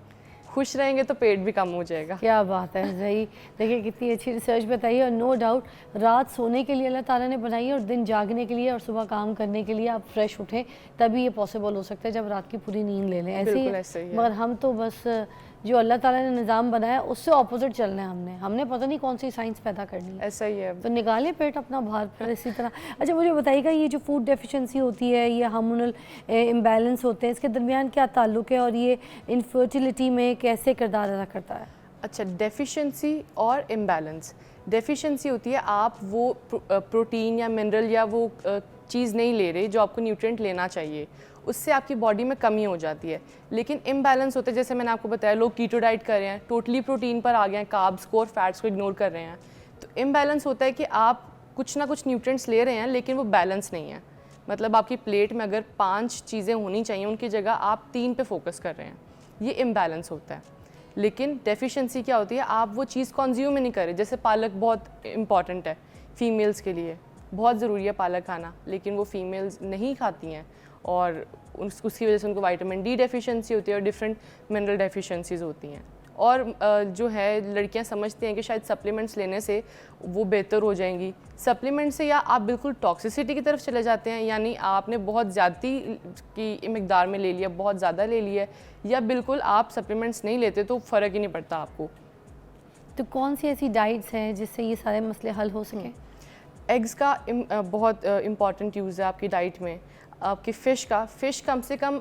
खुश रहेंगे तो पेट भी कम हो जाएगा। क्या बात है, सही। देखिए कितनी अच्छी रिसर्च बताई है। और नो डाउट रात सोने के लिए अल्लाह ताला ने बनाई है और दिन जागने के लिए और सुबह काम करने के लिए। आप फ्रेश उठें तभी ये पॉसिबल हो सकता है जब रात की पूरी नींद ले लें। ऐसे ही मगर हम तो बस जो अल्लाह ताला ने निज़ाम बनाया उससे ऑपोजिट चलना है। हमने पता नहीं कौन सी साइंस पैदा करनी है। ऐसा ही है, तो निकालें पेट अपना बाहर पर इसी तरह। अच्छा, मुझे बताइएगा ये जो फूड डेफिशिएंसी होती है, ये हार्मोनल इम्बैलेंस होते हैं, इसके दरमियान क्या ताल्लुक़ है और ये इनफर्टिलिटी में कैसे किरदार अदा करता है? अच्छा, डेफिशिएंसी और इम्बैलेंस। डेफिशिएंसी होती है आप वो प्रोटीन या मिनरल या वो चीज़ नहीं ले रहे जो आपको न्यूट्रिएंट लेना चाहिए, उससे आपकी बॉडी में कमी हो जाती है। लेकिन इम्बैलेंस होता है, जैसे मैंने आपको बताया, लोग कीटो डाइट कर रहे हैं, टोटली प्रोटीन पर आ गए हैं, कार्ब्स को और फैट्स को इग्नोर कर रहे हैं। तो इम्बैलेंस होता है कि आप कुछ ना कुछ न्यूट्रिएंट्स ले रहे हैं लेकिन वो बैलेंस नहीं है। मतलब आपकी प्लेट में अगर 5 चीज़ें होनी चाहिए उनकी जगह आप 3 पे फोकस कर रहे हैं, ये इम्बैलेंस होता है। लेकिन डेफिशिएंसी क्या होती है, आप वो चीज़ कंज्यूम ही नहीं कर रहे। जैसे पालक बहुत इंपॉर्टेंट है फीमेल्स के लिए, बहुत ज़रूरी है पालक खाना, लेकिन वो फीमेल्स नहीं खाती हैं और उसकी वजह से उनको विटामिन डी डेफिशिएंसी होती है और डिफरेंट मिनरल डेफिशिएंसीज होती हैं। और जो है लड़कियां समझती हैं कि शायद सप्लीमेंट्स लेने से वो बेहतर हो जाएंगी। सप्लीमेंट से या आप बिल्कुल टॉक्सिसिटी की तरफ चले जाते हैं, यानी आपने बहुत ज़्यादा की मिकदार में ले लिया, बहुत ज़्यादा ले लिया, या बिल्कुल आप सप्लीमेंट्स नहीं लेते तो फ़र्क ही नहीं पड़ता आपको। तो कौन सी ऐसी डाइट्स हैं जिससे ये सारे मसले हल हो सकें? एग्स का बहुत इम्पॉर्टेंट यूज़ है आपकी डाइट में। आपकी फ़िश कम से कम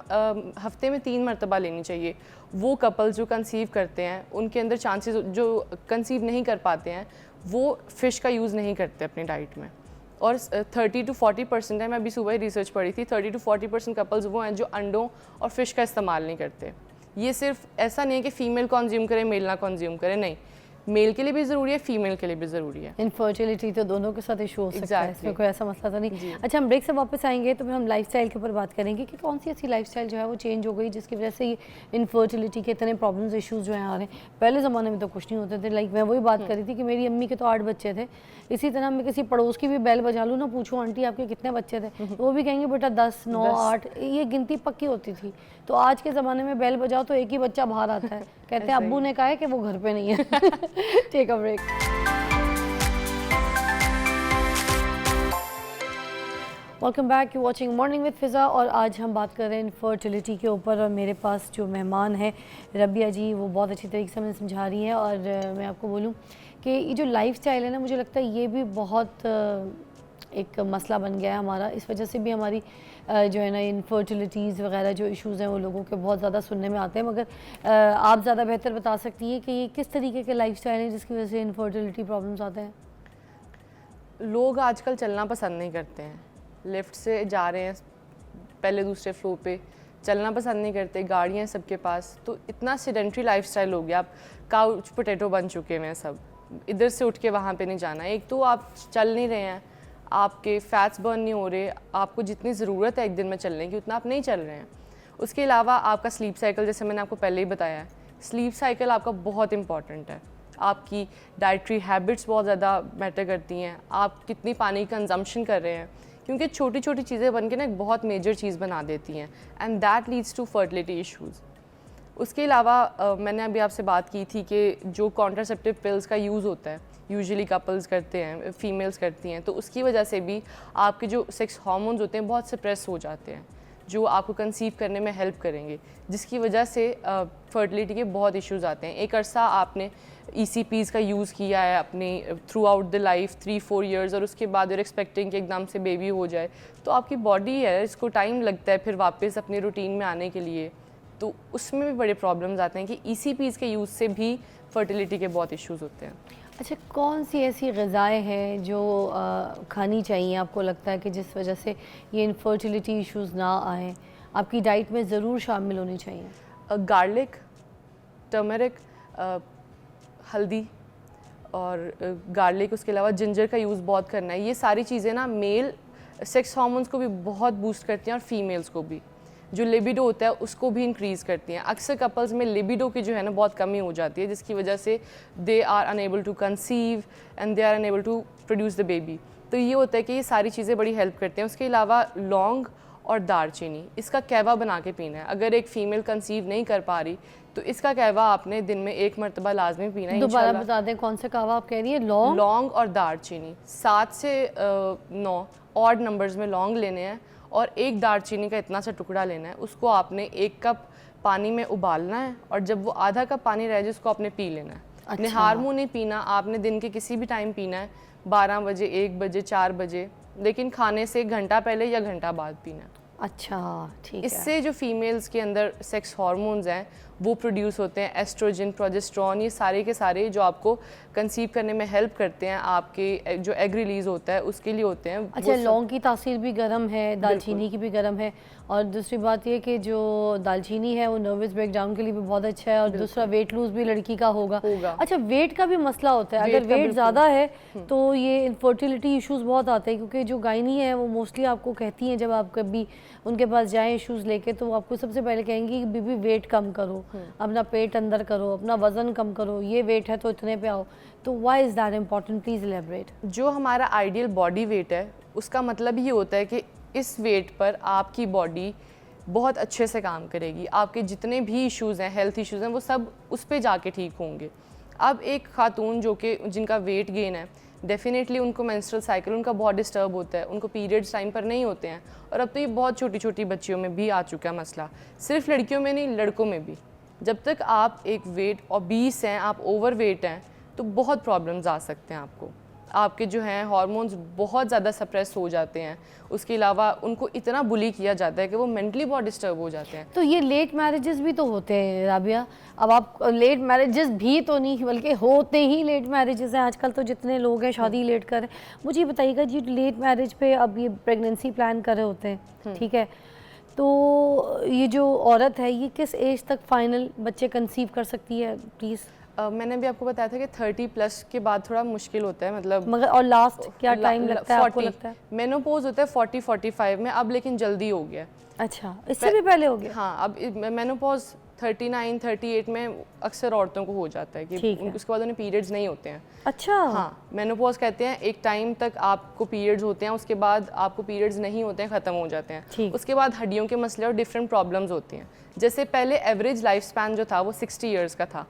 हफ्ते में 3 मरतबा लेनी चाहिए। वो कपल जो कंसीव करते हैं उनके अंदर चांसेस, जो कंसीव नहीं कर पाते हैं वो फ़िश का यूज़ नहीं करते अपनी डाइट में। और 30 to 40% है, मैं अभी सुबह ही रिसर्च पढ़ी थी, 30 to 40% कपल्स वो हैं जो अंडों और फिश का इस्तेमाल नहीं करते। ये सिर्फ ऐसा नहीं है कि फ़ीमेल कंज्यूम करे मेल ना कंज्यूम करे, नहीं, मेल के लिए भी ज़रूरी है, फीमेल के लिए भी ज़रूरी है। इनफर्टिलिटी तो दोनों के साथ इशू हो सकता है, इसमें कोई ऐसा मसला तो नहीं। जी। अच्छा, हम ब्रेक से वापस आएंगे तो फिर हम लाइफस्टाइल के ऊपर बात करेंगे कि कौन सी ऐसी लाइफस्टाइल जो है वो चेंज हो गई जिसकी वजह से ये इनफर्टिलिटी के इतने प्रॉब्लम्स इश्यूज जो हैं आ रहे हैं। पहले ज़माने में तो कुछ नहीं होते थे, लाइक मैं वही बात कर रही थी कि मेरी अम्मी के तो 8 बच्चे थे। इसी तरह मैं किसी पड़ोस की भी बेल बजा लूँ ना, पूछूँ आंटी आपके कितने बच्चे थे, तो वो भी कहेंगे बेटा 10, 9, 8, ये गिनती पक्की होती थी। तो आज के ज़माने में बेल बजाओ तो एक ही बच्चा बाहर आता है, कहते हैं अब्बू ने कहा है कि वो घर पे नहीं है। Take a break. Welcome back, you watching morning with Fiza, और आज हम बात कर रहे हैं इनफर्टिलिटी के ऊपर। और मेरे पास जो मेहमान है रबिया जी, वो बहुत अच्छी तरीके से हमें समझा रही हैं। और मैं आपको बोलूँ कि ये जो लाइफस्टाइल है ना, मुझे लगता है ये भी बहुत एक मसला बन गया है हमारा। इस वजह से भी हमारी जो है ना इनफर्टिलिटीज़ वगैरह जो इश्यूज़ हैं वो लोगों के बहुत ज़्यादा सुनने में आते हैं। मगर आप ज़्यादा बेहतर बता सकती हैं कि ये किस तरीके के लाइफस्टाइल हैं जिसकी वजह से इनफर्टिलिटी प्रॉब्लम्स आते हैं। लोग आजकल चलना पसंद नहीं करते हैं, लिफ्ट से जा रहे हैं पहले दूसरे फ्लोर पे, चलना पसंद नहीं करते, गाड़ियाँ हैं सबके पास, तो इतना सेडेंट्री लाइफस्टाइल हो गया, आप काउच पोटैटो बन चुके हैं सब, इधर से उठ के वहाँ पे नहीं जाना। एक तो आप चल नहीं रहे हैं, आपके फैट्स बर्न नहीं हो रहे, आपको जितनी ज़रूरत है एक दिन में चलने की उतना आप नहीं चल रहे हैं। उसके अलावा आपका स्लीप साइकिल, जैसे मैंने आपको पहले ही बताया है, स्लीप साइकिल आपका बहुत इंपॉर्टेंट है। आपकी डाइटरी हैबिट्स बहुत ज़्यादा मैटर करती हैं, आप कितनी पानी कंजम्पशन कर रहे हैं, क्योंकि छोटी छोटी चीज़ें बन के ना एक बहुत मेजर चीज़ बना देती हैं, and that leads to fertility issues. उसके अलावा मैंने अभी आपसे बात की थी कि जो कॉन्ट्रासेप्टिव पिल्स का यूज़ होता है, यूजुअली कपल्स करते हैं, फीमेल्स करती हैं, तो उसकी वजह से भी आपके जो सेक्स हार्मोन्स होते हैं बहुत सप्रेस हो जाते हैं, जो आपको कंसीव करने में हेल्प करेंगे, जिसकी वजह से फर्टिलिटी के बहुत इश्यूज आते हैं। एक अरसा आपने ECPs का यूज़ किया है अपनी through out the life 3-4 years, और उसके बाद you're एक्सपेक्टिंग कि एकदम से बेबी हो जाए, तो आपकी बॉडी है, इसको टाइम लगता है फिर वापस अपनी रूटीन में आने के लिए, तो उसमें भी बड़े प्रॉब्लम्स आते हैं कि ECPs के यूज़ से भी फर्टिलिटी के बहुत इश्यूज होते हैं। अच्छा, कौन सी ऐसी ग़िज़ाएँ हैं जो खानी चाहिए आपको लगता है कि जिस वजह से ये इनफर्टिलिटी इश्यूज़ ना आएँ, आपकी डाइट में ज़रूर शामिल होनी चाहिए? गार्लिक, टर्मरिक, हल्दी और गार्लिक, उसके अलावा जिंजर का यूज़ बहुत करना है। ये सारी चीज़ें ना मेल सेक्स हार्मोन्स को भी बहुत बूस्ट करती हैं और फीमेल्स को भी, जो लिबिडो होता है उसको भी इंक्रीज़ करती हैं। अक्सर कपल्स में लिबिडो की जो है ना बहुत कमी हो जाती है, जिसकी वजह से they are unable to conceive and they are unable to produce the baby. तो ये होता है कि ये सारी चीज़ें बड़ी हेल्प करते हैं। उसके अलावा लौंग और दालचीनी, इसका कहवा बना के पीना है। अगर एक फ़ीमेल कंसीव नहीं कर पा रही तो इसका कहवा आपने दिन में 1 मरतबा लाजमी पीना है। दोबारा बता दें कौन सा कहवा आप कह रही है? लौंग और दालचीनी, 7 से 9 ऑड नंबर्स में लौंग लेने हैं और एक दालचीनी का इतना सा टुकड़ा लेना है। उसको आपने 1 कप पानी में उबालना है, और जब वो आधा कप पानी रह जाए उसको आपने पी लेना है। अच्छा। निहार मुँह नहीं पीना, आपने दिन के किसी भी टाइम पीना है, 12 बजे, 1 बजे, 4 बजे, लेकिन खाने से 1 घंटा पहले या घंटा बाद पीना है। अच्छा, ठीक है। इससे जो फीमेल्स के अंदर सेक्स हार्मोन्स हैं वो प्रोड्यूस होते हैं, एस्ट्रोजन, प्रोजेस्टेरॉन, ये सारे के सारे जो आपको कंसीव करने में हेल्प करते हैं, आपके जो एग रिलीज होता है उसके लिए होते हैं। अच्छा, लौंग की तासीर भी गर्म है, दालचीनी की भी गर्म है, और दूसरी बात ये कि जो दालचीनी है वो नर्वस ब्रेकडाउन के लिए भी बहुत अच्छा है, और दूसरा वेट लूज भी लड़की का होगा। अच्छा, वेट का भी मसला होता है, अगर वेट ज़्यादा है तो ये इनफर्टिलिटी इश्यूज़ बहुत आते हैं, क्योंकि जो गायनी है वो मोस्टली आपको कहती हैं जब आप कभी उनके पास जाएँ इश्यूज़ लेके, तो आपको सबसे पहले कहेंगी कि बीबी वेट कम करो, अपना पेट अंदर करो, अपना वज़न कम करो, ये वेट है तो इतने पे आओ। तो why is that important, please elaborate. जो हमारा आइडियल बॉडी वेट है उसका मतलब ये होता है कि इस वेट पर आपकी बॉडी बहुत अच्छे से काम करेगी, आपके जितने भी इश्यूज़ हैं, हेल्थ इश्यूज़ हैं, वो सब उस पर जाके ठीक होंगे। अब एक खातून जो कि जिनका वेट गेन है, डेफिनेटली उनको मेंस्ट्रुअल साइकिल उनका बहुत डिस्टर्ब होता है, उनको पीरियड्स टाइम पर नहीं होते हैं, और अब तो ये बहुत छोटी छोटी बच्चियों में भी आ चुका है मसला, सिर्फ लड़कियों में नहीं लड़कों में भी। जब तक आप एक वेट ओबीस हैं, आप ओवर वेट हैं, तो बहुत प्रॉब्लम्स आ सकते हैं आपको। आपके जो हैं हार्मोन्स बहुत ज़्यादा सप्रेस हो जाते हैं। उसके अलावा उनको इतना बुली किया जाता है कि वो मेंटली बहुत डिस्टर्ब हो जाते हैं। तो ये लेट मैरिजेस भी तो होते हैं राबिया, अब आप लेट मैरिजेस भी तो नहीं बल्कि होते ही लेट मैरिजेस हैं आजकल, तो जितने लोग हैं शादी लेट कर रहे हैं। मुझे ये बताइएगा जी, लेट मैरिज पे अब ये प्रेगनेंसी प्लान कर रहे होते हैं, ठीक है, तो ये जो औरत है ये किस एज तक फाइनल बच्चे कंसीव कर सकती है प्लीज़? मैंने भी आपको बताया था कि 30+ के बाद थोड़ा मुश्किल होता है, मतलब मगर और लास्ट क्या टाइम लगता है आपको लगता है? मेनोपॉज होता है 40-45 में, अब लेकिन जल्दी हो गया। अच्छा, इससे भी पहले हो गया? हाँ, अब मेनोपॉज 39-38 में अक्सर औरतों को हो जाता है कि उसके बाद उन्हें पीरियड्स नहीं होते हैं। अच्छा। हाँ, मेनोपॉज कहते हैं एक टाइम तक आपको पीरियड्स होते हैं, उसके बाद आपको पीरियड्स नहीं होते हैं, ख़त्म हो जाते हैं। उसके बाद हड्डियों के मसले और डिफरेंट प्रॉब्लम्स होती हैं। जैसे पहले एवरेज लाइफ स्पैन जो था वो 60 ईयर्स का था,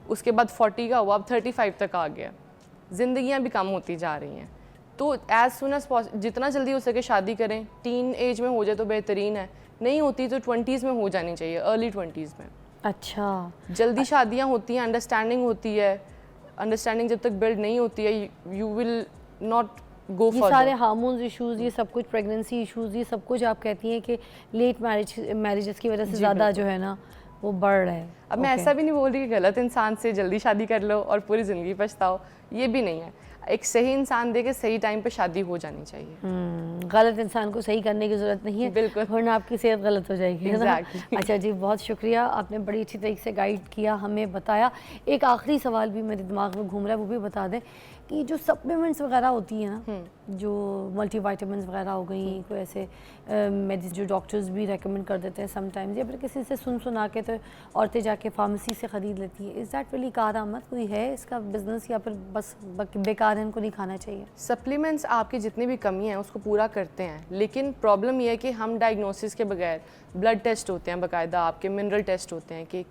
उसके बाद 40 का हुआ, अब 35 तक आ गया। ज़िंदगियाँ भी कम होती जा रही हैं, तो एज़ सुन एज़ पॉसिबल जितना जल्दी हो सके शादी करें। टीन एज में हो जाए तो बेहतरीन है, नहीं होती तो 20s में हो जानी चाहिए, अर्ली 20s में। अच्छा, जल्दी शादियाँ होती हैं, अंडरस्टैंडिंग होती है, अंडरस्टैंडिंग जब तक बिल्ड नहीं होती है you will not go for. ये सारे हार्मोन्स इश्यूज, ये सब कुछ, प्रेगनेंसी इश्यूज, ये सब कुछ आप कहती हैं कि लेट मैरिजेस की वजह से ज़्यादा जो है ना वो बढ़ रहा है। अब मैं ऐसा भी नहीं बोल रही कि गलत इंसान से जल्दी शादी कर लो और पूरी ज़िंदगी पछताओ, ये भी नहीं है। एक सही इंसान दे के सही टाइम पे शादी हो जानी चाहिए। गलत इंसान को सही करने की ज़रूरत नहीं है, बिल्कुल, वरना आपकी सेहत गलत हो जाएगी। Exactly. अच्छा जी, बहुत शुक्रिया, आपने बड़ी अच्छी तरीके से गाइड किया, हमें बताया। एक आखिरी सवाल भी मेरे दिमाग में घूम रहा है, वो भी बता दें कि जो सप्लीमेंट्स वगैरह होती हैं ना, जो मल्टीविटामिन्स वगैरह हो गई, कोई ऐसे मेडिसिन जो डॉक्टर्स भी रेकमेंड कर देते हैं समटाइम्स, या फिर किसी से सुना के तो औरतें जाके फार्मेसी से ख़रीद लेती है, इज़ दैट रियली कारआमद कोई है इसका बिजनेस, या फिर बस बेकार है, इनको नहीं खाना चाहिए? सप्लीमेंट्स आपकी जितनी भी कमी है उसको पूरा करते हैं, लेकिन प्रॉब्लम यह है कि हम डायग्नोसिस के बगैर, ब्लड टेस्ट होते हैं बाकायदा, आपके मिनरल टेस्ट होते हैं कि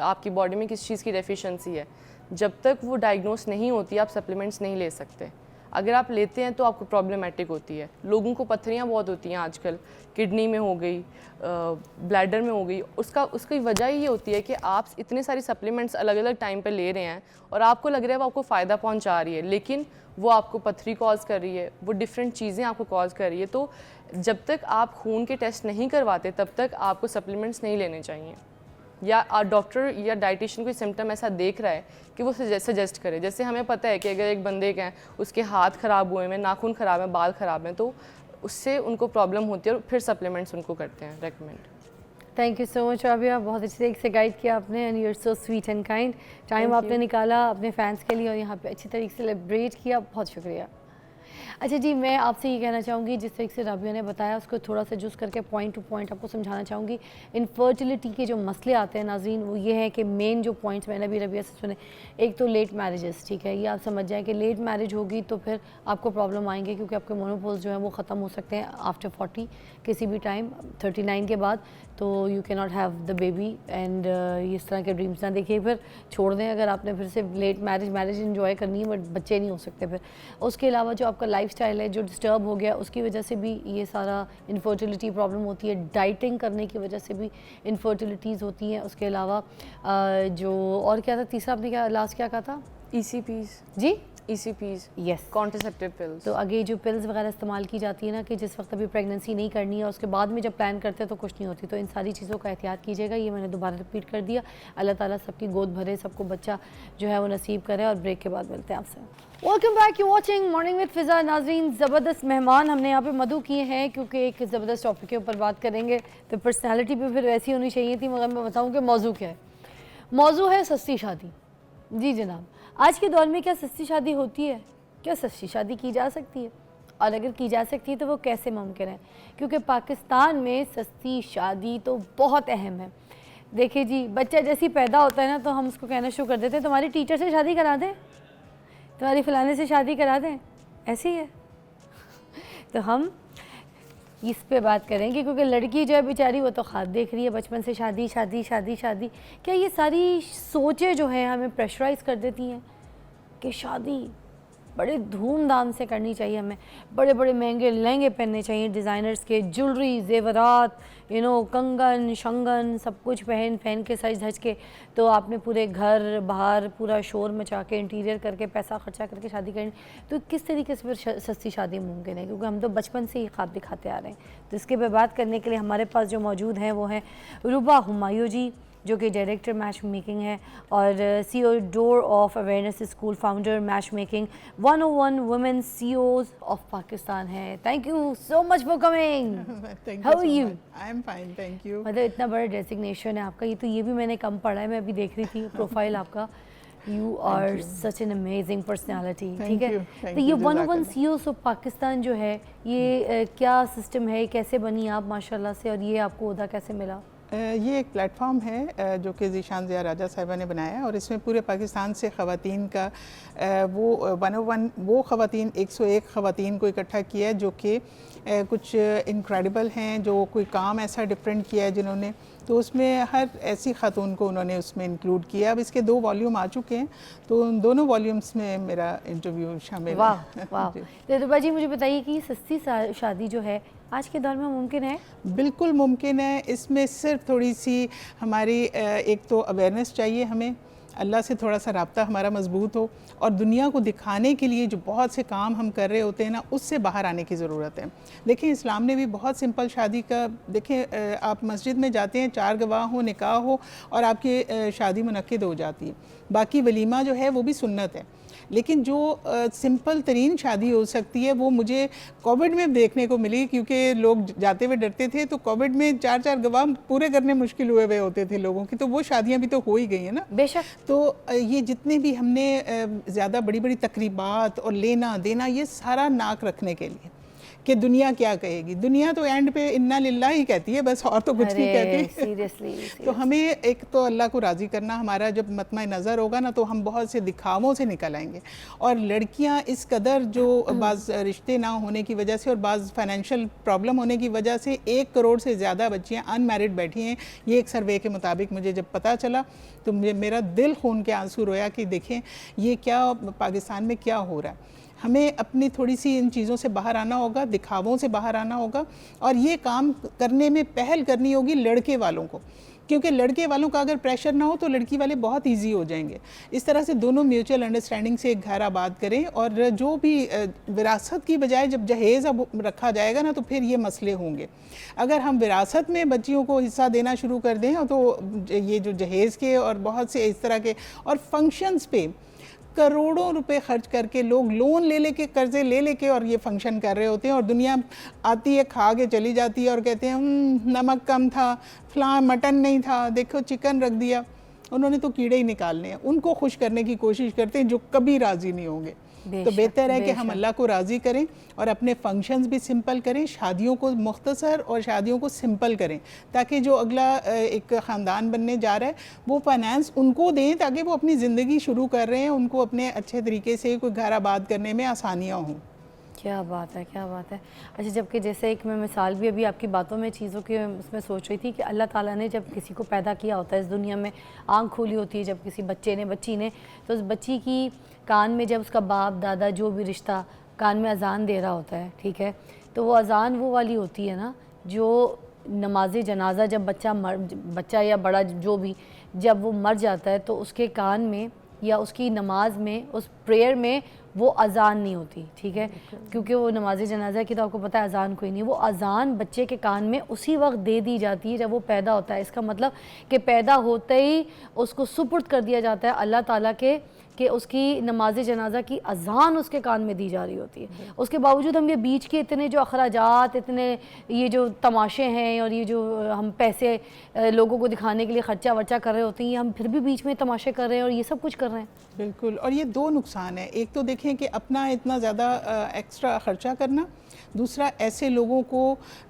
आपकी बॉडी में किस चीज़ की डेफिशिएंसी है, जब तक वो डायग्नोस नहीं होती आप सप्लीमेंट्स नहीं ले सकते। अगर आप लेते हैं तो आपको प्रॉब्लमेटिक होती है। लोगों को पत्थरियाँ बहुत होती हैं आजकल, किडनी में हो गई, ब्लैडर में हो गई। उसकी वजह ये होती है कि आप इतने सारी सप्लीमेंट्स अलग अलग टाइम पे ले रहे हैं और आपको लग रहा है वो आपको फ़ायदा पहुंचा रही है, लेकिन वो आपको पत्थरी कॉज कर रही है, वो डिफरेंट चीज़ें आपको कॉज कर रही है। तो जब तक आप खून के टेस्ट नहीं करवाते तब तक आपको सप्लीमेंट्स नहीं लेने चाहिए, या डॉक्टर या डाइटिशियन कोई सिम्टम ऐसा देख रहा है कि वो सजेस्ट करे। जैसे हमें पता है कि अगर एक बंदे के उसके हाथ ख़राब हुए हैं, नाखून ख़राब हैं, बाल ख़राब हैं, तो उससे उनको प्रॉब्लम होती है और फिर सप्लीमेंट्स उनको करते हैं recommend. Thank you so much Rabia, बहुत अच्छी तरीके से गाइड किया आपने, and you are so sweet and kind. Time आपने निकाला अपने फैंस के लिए और यहाँ पे अच्छी तरीके से सेलिब्रेट किया, बहुत शुक्रिया। अच्छा जी, मैं आपसे ये कहना चाहूँगी, जिस तरीके से राबिया ने बताया उसको थोड़ा सा जूस करके पॉइंट टू पॉइंट आपको समझाना चाहूँगी। इनफर्टिलिटी के जो मसले आते हैं नाज़रीन, वो ये है कि मेन जो पॉइंट्स मैंने भी राबिया से सुने, एक तो लेट मैरिजेस, ठीक है, ये आप समझ जाएं कि लेट मैरिज होगी तो फिर आपको प्रॉब्लम आएंगे, क्योंकि आपके मोनोपोल्स जो है वो ख़त्म हो सकते हैं आफ्टर 40, किसी भी टाइम 39 के बाद, तो you can not have the baby and इस तरह के ड्रीम्स ना देखिए, फिर छोड़ दें अगर आपने फिर से लेट मैरिज इन्जॉय करनी है, बट बच्चे नहीं हो सकते फिर। उसके अलावा जो आपका लाइफस्टाइल है जो डिस्टर्ब हो गया, उसकी वजह से भी ये सारा इनफर्टिलिटी प्रॉब्लम होती है। डाइटिंग करने की वजह से भी इनफर्टिलिटीज़ होती हैं। उसके अलावा जो और क्या था तीसरा, आपने क्या लास्ट क्या कहा था? ECPs जी, ECPs, यस, कॉन्ट्रासेप्टिव पिल्स। तो आगे जो पिल्स वगैरह इस्तेमाल की जाती है ना, कि जिस वक्त अभी प्रेगनेंसी नहीं करनी है, उसके बाद में जब प्लान करते हैं तो कुछ नहीं होती, तो इन सारी चीज़ों का एहतियात कीजिएगा। ये मैंने दोबारा रिपीट कर दिया। अल्लाह ताला सबकी गोद भरे, सबको बच्चा जो है वो नसीब करे, और ब्रेक के बाद मिलते हैं आपसे। Welcome back, you watching morning with Fiza. नाज़रीन, ज़बरदस्त मेहमान हमने यहाँ पे मधु किए हैं, क्योंकि एक ज़बरदस्त टॉपिक के ऊपर बात करेंगे, तो पर्सनैलिटी भी फिर वैसी होनी चाहिए थी, मगर मैं बताऊँ कि मौजू क्या है। मौजू है सस्ती शादी। जी जनाब, आज के दौर में क्या सस्ती शादी होती है? क्या सस्ती शादी की जा सकती है? और अगर की जा सकती है तो वो कैसे मुमकिन है? क्योंकि पाकिस्तान में सस्ती शादी तो बहुत अहम है। देखिए जी, बच्चा जैसी पैदा होता है ना, तो हम उसको कहना शुरू कर देते हैं तुम्हारी टीचर से शादी करा दें, तुम्हारी फलाने से शादी करा दें, ऐसी है। तो हम इस पे बात करेंगे, क्योंकि लड़की जो है बेचारी वो तो ख्वाब देख रही है बचपन से, शादी शादी शादी शादी। क्या ये सारी सोचें जो हैं हमें प्रेशराइज़ कर देती हैं कि शादी बड़े धूमधाम से करनी चाहिए हमें, बड़े बड़े महंगे लहंगे पहनने चाहिए, डिज़ाइनर्स के, ज्वेलरी, जेवरात, कंगन शंगन सब कुछ पहन के सज धज के, तो आपने पूरे घर बाहर पूरा शोर मचा के इंटीरियर करके पैसा खर्चा करके शादी करनी, तो किस तरीके से फिर सस्ती शादी मुमकिन है? क्योंकि हम तो बचपन से ही ख्वाब दिखाते आ रहे हैं। तो इसके पे बात करने के लिए हमारे पास जो मौजूद हैं वो हैं रुबा हुमायूं जी, जो कि डायरेक्टर मैच मेकिंग है और CEO door of awareness school, founder match making 101 women CEOs of Pakistan है। Thank you so much for coming. How are you? I am fine, thank you. मतलब इतना बड़ा डेजिग्नेशन है आपका, ये भी मैंने कम पढ़ा है, मैं अभी देख रही थी प्रोफाइल आपका। You are such an amazing personality, ठीक है। तो ये 101 CEOs ऑफ पाकिस्तान जो है ये क्या सिस्टम है, कैसे बनी आप माशाल्लाह से, और ये आपको ओहदा कैसे मिला? ये एक प्लेटफॉर्म है जो कि ज़ीशान ज़िया राजा साहिबा ने बनाया, और इसमें पूरे पाकिस्तान से ख़वातीन का वो 101 वो ख़वातीन 101 ख़वातीन को इकट्ठा किया है जो कि कुछ इनक्रेडिबल हैं, जो कोई काम ऐसा डिफरेंट किया है जिन्होंने, तो उसमें हर ऐसी खातून को उन्होंने उसमें इंक्लूड किया। अब इसके 2 वॉल्यूम आ चुके हैं, तो उन दोनों वॉल्यूम्स में मेरा इंटरव्यू शामिल है। वाह वाह। तो रुबा जी मुझे बताइए कि सस्ती शादी जो है आज के दौर में मुमकिन है? बिल्कुल मुमकिन है। इसमें सिर्फ थोड़ी सी हमारी एक तो अवेयरनेस चाहिए, हमें अल्लाह से थोड़ा सा राब्ता हमारा मजबूत हो, और दुनिया को दिखाने के लिए जो बहुत से काम हम कर रहे होते हैं ना, उससे बाहर आने की ज़रूरत है। देखिए इस्लाम ने भी बहुत सिंपल शादी का, देखें आप मस्जिद में जाते हैं, 4 गवाह हो, निकाह हो और आपकी शादी मुनक्किद हो जाती है। बाकी वलीमा जो है वो भी सुन्नत है, लेकिन जो सिंपल तरीन शादी हो सकती है वो मुझे कोविड में देखने को मिली, क्योंकि लोग जाते हुए डरते थे, तो कोविड में 4-4 गवाह पूरे करने मुश्किल हुए होते थे लोगों की, तो वो शादियां भी तो हो ही गई हैं ना। बेशक। तो ये जितने भी हमने ज़्यादा बड़ी बड़ी तकरीबात और लेना देना, ये सारा नाक रखने के लिए कि दुनिया क्या कहेगी। दुनिया तो एंड पे इन्ना लिल्लाह ही कहती है बस, और तो कुछ नहीं कहती। सीरियसली। तो हमें एक तो अल्लाह को राज़ी करना, हमारा जब मतमा नज़र होगा ना, तो हम बहुत से दिखावों से निकल आएंगे। और लड़कियां इस कदर जो बाज़ रिश्ते ना होने की वजह से और बाज़ फाइनेंशियल प्रॉब्लम होने की वजह से 1 करोड़ से ज़्यादा बच्चियाँ अनमैरिड बैठी हैं। ये एक सर्वे के मुताबिक मुझे जब पता चला तो मेरा दिल खून के आंसू रोया कि देखें ये क्या पाकिस्तान में क्या हो रहा है। हमें अपनी थोड़ी सी इन चीज़ों से बाहर आना होगा, दिखावों से बाहर आना होगा, और ये काम करने में पहल करनी होगी लड़के वालों को, क्योंकि लड़के वालों का अगर प्रेशर ना हो तो लड़की वाले बहुत इजी हो जाएंगे। इस तरह से दोनों म्यूचुअल अंडरस्टैंडिंग से एक घर आबाद करें, और जो भी विरासत की बजाय जब जहेज़ अब रखा जाएगा ना, तो फिर ये मसले होंगे। अगर हम विरासत में बच्चियों को हिस्सा देना शुरू कर दें तो ये जो जहेज़ के और बहुत से इस तरह के और फंक्शंस पे करोड़ों रुपए खर्च करके लोग लोन ले लेके, कर्जे ले लेके और ये फंक्शन कर रहे होते हैं, और दुनिया आती है खा के चली जाती है और कहते हैं नमक कम था, फलां मटन नहीं था, देखो चिकन रख दिया। उन्होंने तो कीड़े ही निकालने हैं। उनको खुश करने की कोशिश करते हैं जो कभी राज़ी नहीं होंगे। तो बेहतर है कि हम अल्लाह को राज़ी करें और अपने फंक्शंस भी सिंपल करें, शादियों को मुख्तसर और शादियों को सिंपल करें, ताकि जो अगला एक ख़ानदान बनने जा रहा है वो फाइनेंस उनको दें, ताकि वो अपनी ज़िंदगी शुरू कर रहे हैं, उनको अपने अच्छे तरीके से कोई घर आबाद करने में आसानियाँ हों। क्या बात है, क्या बात है। अच्छा, जबकि जैसे एक मैं मिसाल भी अभी आपकी बातों में चीज़ों की उसमें सोच रही थी कि अल्लाह ताला ने जब किसी को पैदा किया होता है इस दुनिया में, आँख खोली होती है जब किसी बच्चे ने, बच्ची ने, तो उस बच्ची की कान में जब उसका बाप दादा जो भी रिश्ता कान में अजान दे रहा होता है, ठीक है, तो वो अजान वो वाली होती है ना जो नमाज जनाजा जब बच्चा या बड़ा जो भी जब वो मर जाता है तो उसके कान में या उसकी नमाज में, उस प्रेयर में वो अजान नहीं होती, ठीक है, क्योंकि वो नमाज जनाजा की तो आपको पता है अजान कोई नहीं, वो अजान बच्चे के कान में उसी वक्त दे दी जाती है जब वो पैदा होता है। इसका मतलब कि पैदा होते ही उसको सुपुर्द कर दिया जाता है अल्लाह ताला के कि उसकी नमाज जनाजा की अजान उसके कान में दी जा रही होती है। उसके बावजूद हम ये बीच के इतने जो अखराजात, इतने ये जो तमाशे हैं और ये जो हम पैसे लोगों को दिखाने के लिए ख़र्चा वर्चा कर रहे होते हैं, हम फिर भी बीच में तमाशे कर रहे हैं और ये सब कुछ कर रहे हैं। बिल्कुल, और ये 2 नुकसान है। एक तो देखें कि अपना इतना ज़्यादा एक्स्ट्रा ख़र्चा करना, दूसरा ऐसे लोगों को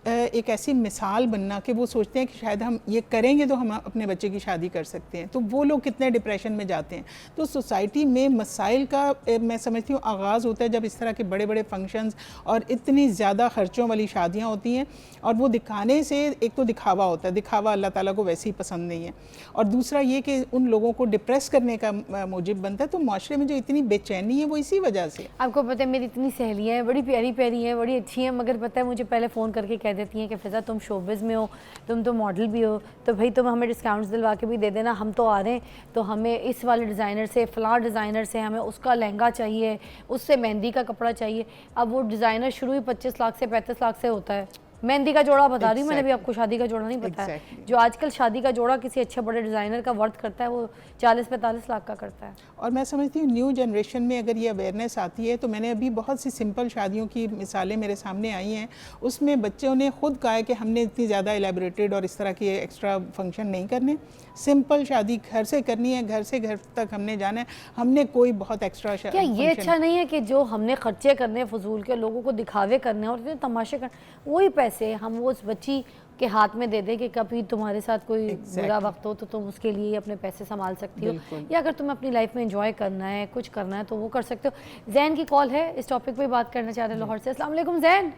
एक ऐसी मिसाल बनना कि वो सोचते हैं कि शायद हम ये करेंगे तो हम अपने बच्चे की शादी कर सकते हैं, तो वो लोग कितने डिप्रेशन में जाते हैं। तो सोसाइटी में मसाइल का मैं समझती हूँ आगाज़ होता है जब इस तरह के बड़े बड़े फंक्शंस और इतनी ज़्यादा ख़र्चों वाली शादियाँ होती हैं, और वो दिखाने से एक तो दिखावा होता है, दिखावा अल्लाह ताला को वैसे ही पसंद नहीं है, और दूसरा ये कि उन लोगों को डिप्रेस करने का मूजिब बनता है। तो माशरे में जो इतनी बेचैनी है वो इसी इसी वजह से। आपको पता है मेरी इतनी सहेलियाँ हैं, बड़ी प्यारी प्यारी हैं, बड़ी अच्छी हैं, मगर पता है मुझे पहले फ़ोन करके कह देती हैं कि फ़िज़ा तुम शोबिज़ में हो, तुम तो मॉडल भी हो, तो भाई तुम हमें डिस्काउंट्स दिलवा के भी दे देना, हम तो आ रहे हैं, तो हमें इस वाले डिज़ाइनर से, फ़लाँ डिज़ाइनर से हमें उसका लहंगा चाहिए, उससे मेहंदी का कपड़ा चाहिए। अब वो डिज़ाइनर शुरू ही 25 लाख से 35 लाख से होता है। मेहंदी का जोड़ा बता रही हूँ मैंने भी आपको, शादी का जोड़ा नहीं बताया। जो आजकल शादी का जोड़ा किसी अच्छे बड़े डिज़ाइनर का वर्थ करता है वो 40-45 लाख का करता है। और मैं समझती हूँ न्यू जनरेशन में अगर ये अवेयरनेस आती है, तो मैंने अभी बहुत सी सिंपल शादियों की मिसालें मेरे सामने आई हैं, उसमें बच्चों ने खुद कहा है कि हमने इतनी ज़्यादा एलेबोरेटेड और इस तरह के एक्स्ट्रा फंक्शन नहीं करने, सिंपल शादी घर से करनी है, घर से घर तक हमने जाना है, हमने कोई बहुत एक्स्ट्रा क्या ये अच्छा नहीं है कि जो हमने खर्चे करने फजूल के, लोगों को दिखावे करने और फिर तमाशे करने, वही पैसे हम वो उस बच्ची के हाथ में दे दे कि कभी तुम्हारे साथ कोई बुरा वक्त हो तो तुम उसके लिए अपने पैसे संभाल सकती हो, या अगर तुम्हें अपनी लाइफ में एंजॉय करना है, कुछ करना है तो वो कर सकते हो। जैन की कॉल है, इस टॉपिक पे बात करना चाह रहे हैं लाहौर से। अस्सलाम वालेकुम जैन।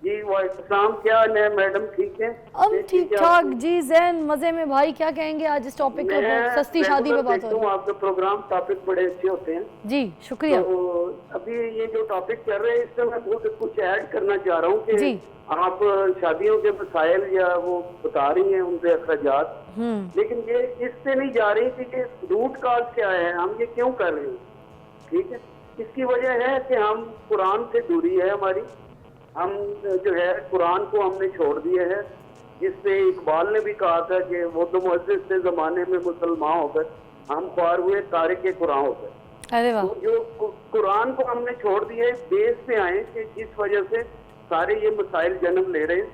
जी वालेकुम, क्या हाल है मैडम, ठीक है? हम ठीक ठाक जी जैन, मजे में भाई। क्या कहेंगे आज इस टॉपिक पे? सस्ती शादी पे बात हो रही है। आपके प्रोग्राम टॉपिक बड़े अच्छे होते हैं जी, शुक्रिया। तो अभी ये जो टॉपिक चल रहे हैं इससे मैं कुछ ऐड करना चाह रहा हूँ कि आप शादियों के मसाइल या वो बता रही हैं उनके अखराजात, लेकिन ये इससे नहीं जा रही कि रूट कॉज क्या है, हम ये क्यों कर रहे हैं। ठीक है, इसकी वजह है कि हम कुरान से दूरी है हमारी, हम जो है कुरान को हमने छोड़ दिए है, जिससे इकबाल ने भी कहा था कि वो तो मुअज़्ज़िज़ से ज़माने में मुसलमान होकर हम ख्वार हुए तारिक कुरान होकर। अरे वाह। तो जो कुरान को हमने छोड़ दिए, बेस पे आए कि जिस वजह से सारे ये मसाइल जन्म ले रहे हैं,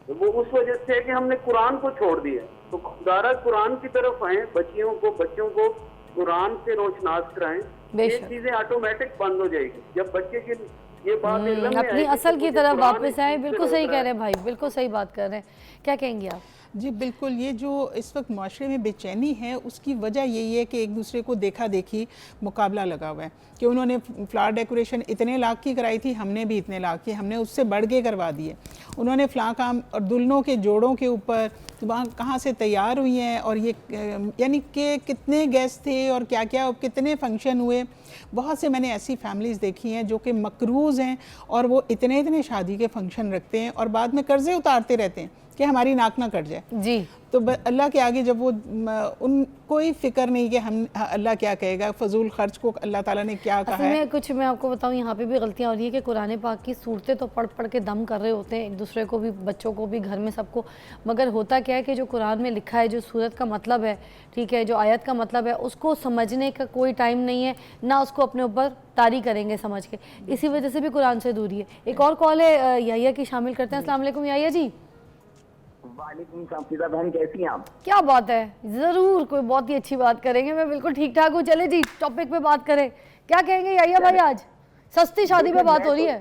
तो वो उस वजह से है कि हमने कुरान को छोड़ दिया। तो खुदारा कुरान की तरफ आए, बच्चों को कुरान से रोशनास कराएं, ये चीजें ऑटोमेटिक बंद हो जाएगी। जब बच्चे की ये बात अपनी असल की तरफ वापस आए। बिल्कुल सही कह रहे हैं भाई, बिल्कुल सही बात कर रहे हैं। क्या कहेंगे आप? जी बिल्कुल, ये जो इस वक्त माशरे में बेचैनी है उसकी वजह यही है कि एक दूसरे को देखा देखी मुकाबला लगा हुआ है कि उन्होंने फ्लावर डेकोरेशन इतने लाख की कराई थी, हमने भी इतने लाख की, हमने उससे बढ़ के करवा दिए। उन्होंने फ़लाँ काम और दुल्हनों के जोड़ों के ऊपर वहाँ कहाँ से तैयार हुई हैं और ये यानी कि कितने गेस्ट थे और क्या क्या कितने फंक्शन हुए। बहुत से मैंने ऐसी फैमिलीज़ देखी हैं जो कि मकरूज़ हैं और वो इतने शादी के फंक्शन रखते हैं और बाद में कर्ज़े उतारते रहते हैं कि हमारी नाक ना कट जाए। जी, तो अल्लाह के आगे जब वो उन कोई फ़िक्र नहीं कि हम अल्लाह क्या कहेगा, फजूल खर्च को अल्लाह ताला ने क्या कहा है। मैं आपको बताऊं, यहाँ पे भी गलतियाँ हो रही है कि कुरान पाक की सूरतें तो पढ़ पढ़ के दम कर रहे होते हैं एक दूसरे को भी, बच्चों को भी, घर में सबको, मगर होता क्या है कि जो कुरान में लिखा है, जो सूरत का मतलब है, ठीक है, जो आयत का मतलब है, उसको समझने का कोई टाइम नहीं है, ना उसको अपने ऊपर तारी करेंगे समझ के। इसी वजह से भी कुरान से दूरी है। एक और कॉल है, याहिया की शामिल करते हैं। अस्सलाम वालेकुम याहिया जी। वालेकुम सलाम फिजा बहन, कैसी हैं आप? क्या बात है, जरूर कोई बहुत ही अच्छी बात करेंगे। मैं बिल्कुल ठीक ठाक हूँ। चले जी टॉपिक पे बात करें। क्या कहेंगे याहिया भाई? आज सस्ती शादी पे बात हो रही है।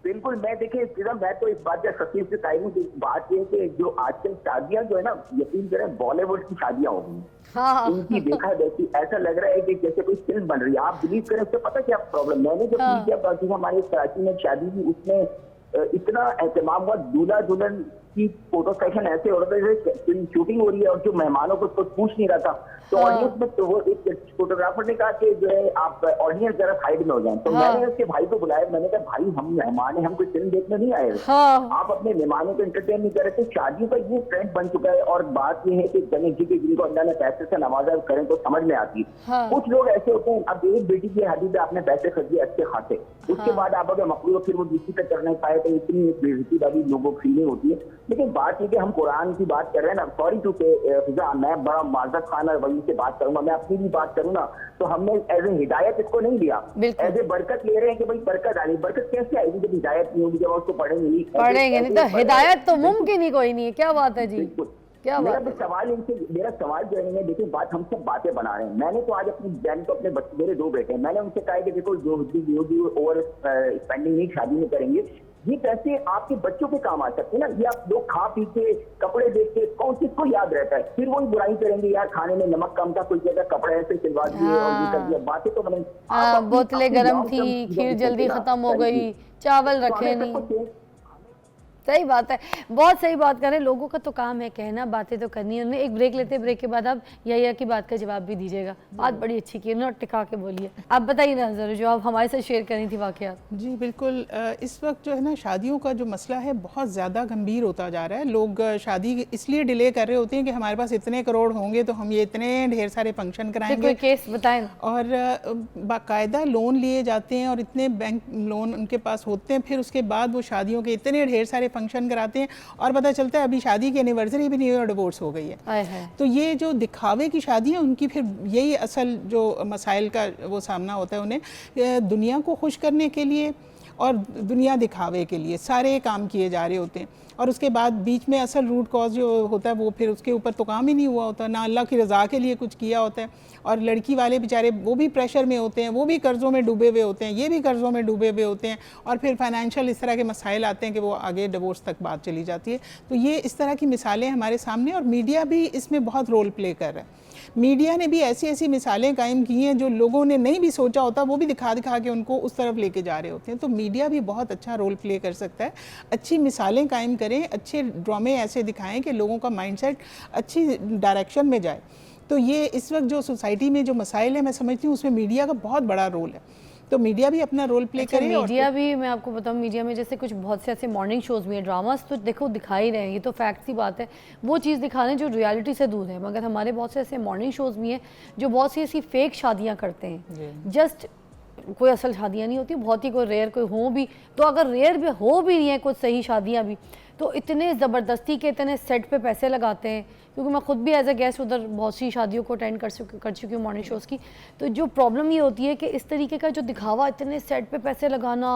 बिल्कुल, मैं देखिए फिजा, मैं तो इस बात का सतीश से ताई हूँ। बात ये है कि जो आजकल शादियां जो है ना, यकीन करें बॉलीवुड की शादियां हो गई। हाँ, इनकी देखा देखी ऐसा लग रहा है कि जैसे कोई फिल्म बन रही है। आप बिलीव करें, उससे पता क्या प्रॉब्लम, मैंने जब किया बाकी हमारे कराची में शादी की, उसमें इतना एहतमाम हुआ, दूल्हा दुल्हन की फोटो सेशन ऐसे हो रहा था, शूटिंग हो रही है और जो मेहमानों को कुछ पूछ नहीं रहा था, तो ऑडियंस में तो वो एक फोटोग्राफर ने कहा कि जो है आप ऑडियंस जरा साइड में हो जाएं। तो मैंने उसके भाई को बुलाया, मैंने कहा भाई हम मेहमान हैं, हम कोई फिल्म देखने नहीं आए, आप अपने मेहमानों को एंटरटेन नहीं कर रहे। तो शादियों का ये ट्रेंड बन चुका है। और बात ये है कि गणेश जी के जिनको अल्लाह ने पैसे से नवाजा करें तो समझ में आती है। कुछ लोग ऐसे होते हैं, अब एक बेटी की शादी पे आपने पैसे खर्चे अच्छे खाते, उसके बाद आप अगर मकबूल फिर वो दूसरी पे करने पाए तो इतनी बेइज्जती वाली लोगों की फीलिंग होती है। लेकिन बात ये कि हम कुरान की बात कर रहे हैं ना, सॉरी टू से फिजा, मैं बड़ा माजरत खान और वही से बात करूंगा, मैं अपनी भी बात करूँ ना, तो हमने एज ए हिदायत इसको नहीं लिया, एज ए बरकत ले रहे हैं कि भाई बरकत आ रही। बरकत कैसे आएगी जब हिदायत नहीं होगी, जब उसको पढ़ेंगे नहीं तो हिदायत तो मुमकिन ही कोई नहीं है। क्या बात है जी, क्या मेरा बात है? सवाल इनसे, मेरा सवाल जो है, देखिए बात हम सब बातें बना रहे हैं। मैंने तो आज अपनी बहन को, अपने बच्चे, मेरे 2 बेटे हैं, मैंने उनसे कहा कि देखो जो ओवर स्पेंडिंग नहीं शादी में करेंगे, ये पैसे आपके बच्चों के काम आ सकते हैं ना। ये आप लोग खा पी के कपड़े देख के कौन किसको याद रहता है, फिर वही बुराई करेंगे, यार खाने में नमक कम था, कोई जगह कपड़े ऐसे सिलवा दिए और ये कर दिया, बातें तो बने। बोतलें गर्म थी, खीर जल्दी खत्म हो गई, चावल रखे नहीं। सही बात है, बहुत सही बात कर रहे हैं। लोगों का तो काम है कहना, बातें तो करनी है। उन्हें एक ब्रेक लेते हैं, ब्रेक के बाद आप या की बात का जवाब भी दीजिएगा। बात बड़ी अच्छी की, उन्होंने टिका के बोली है। आप बताइए ना ज़रूर, जो आप हमारे साथ शेयर करी थी वाक़यात। जी बिल्कुल, इस वक्त जो है ना शादियों का जो मसला है बहुत ज़्यादा गंभीर होता जा रहा है। लोग शादी इसलिए डिले कर रहे होते हैं कि हमारे पास इतने करोड़ होंगे तो हम ये इतने ढेर सारे फंक्शन कराएंगे। कोई केस बताएं। और बाकायदा लोन लिए जाते हैं और इतने बैंक लोन उनके पास होते हैं, फिर उसके बाद वो शादियों के इतने ढेर सारे फंक्शन कराते हैं और पता चलता है अभी शादी की एनिवर्सरी भी नहीं हुई और डिवोर्स हो गई है। तो ये जो दिखावे की शादी है उनकी फिर यही असल जो मसाइल का वो सामना होता है उन्हें। दुनिया को खुश करने के लिए और दुनिया दिखावे के लिए सारे काम किए जा रहे होते हैं और उसके बाद बीच में असल रूट कॉज जो होता है वो फिर उसके ऊपर तो काम ही नहीं हुआ होता, ना अल्लाह की रज़ा के लिए कुछ किया होता है। और लड़की वाले बेचारे वो भी प्रेशर में होते हैं, वो भी कर्ज़ों में डूबे हुए होते हैं, ये भी कर्ज़ों में डूबे हुए होते हैं और फिर फाइनेंशियल इस तरह के मसाइल आते हैं कि वो आगे डिवोर्स तक बात चली जाती है। तो ये इस तरह की मिसालें हमारे सामने, और मीडिया भी इसमें बहुत रोल प्ले कर रहा है। मीडिया ने भी ऐसी ऐसी मिसालें कायम की हैं जो लोगों ने नहीं भी सोचा होता, वो भी दिखा दिखा के उनको उस तरफ लेके जा रहे होते हैं। तो मीडिया भी बहुत अच्छा रोल प्ले कर सकता है। अच्छी मिसालें कायम करें, अच्छे ड्रामे ऐसे दिखाएं कि लोगों का माइंडसेट अच्छी डायरेक्शन में जाए। तो ये इस वक्त जो सोसाइटी में जो मसाइल है मैं समझती हूँ उसमें मीडिया का बहुत बड़ा रोल है। तो मीडिया भी अपना रोल प्ले करे। मीडिया भी, मैं आपको बताऊं, मीडिया में जैसे कुछ बहुत से ऐसे मॉर्निंग शोज भी हैं, ड्रामास तो देखो दिखा ही रहे हैं, ये तो फैक्ट सी बात है। वो चीज़ दिखा रहे हैं जो रियलिटी से दूर है। मगर हमारे बहुत से ऐसे मॉर्निंग शोज भी हैं जो बहुत सी ऐसी फेक शादियाँ करते हैं। जस्ट कोई असल शादियाँ नहीं होती, बहुत ही कोई रेयर कोई हो भी, तो अगर रेयर भी हो भी रही हैं कुछ सही शादियाँ भी, तो इतने ज़बरदस्ती के इतने सेट पे पैसे लगाते हैं। क्योंकि मैं खुद भी एज अ गेस्ट उधर बहुत सी शादियों को अटेंड कर चुकी हूँ मॉर्निंग शोज़ की। तो जो प्रॉब्लम ये होती है कि इस तरीके का जो दिखावा, इतने सेट पे पैसे लगाना,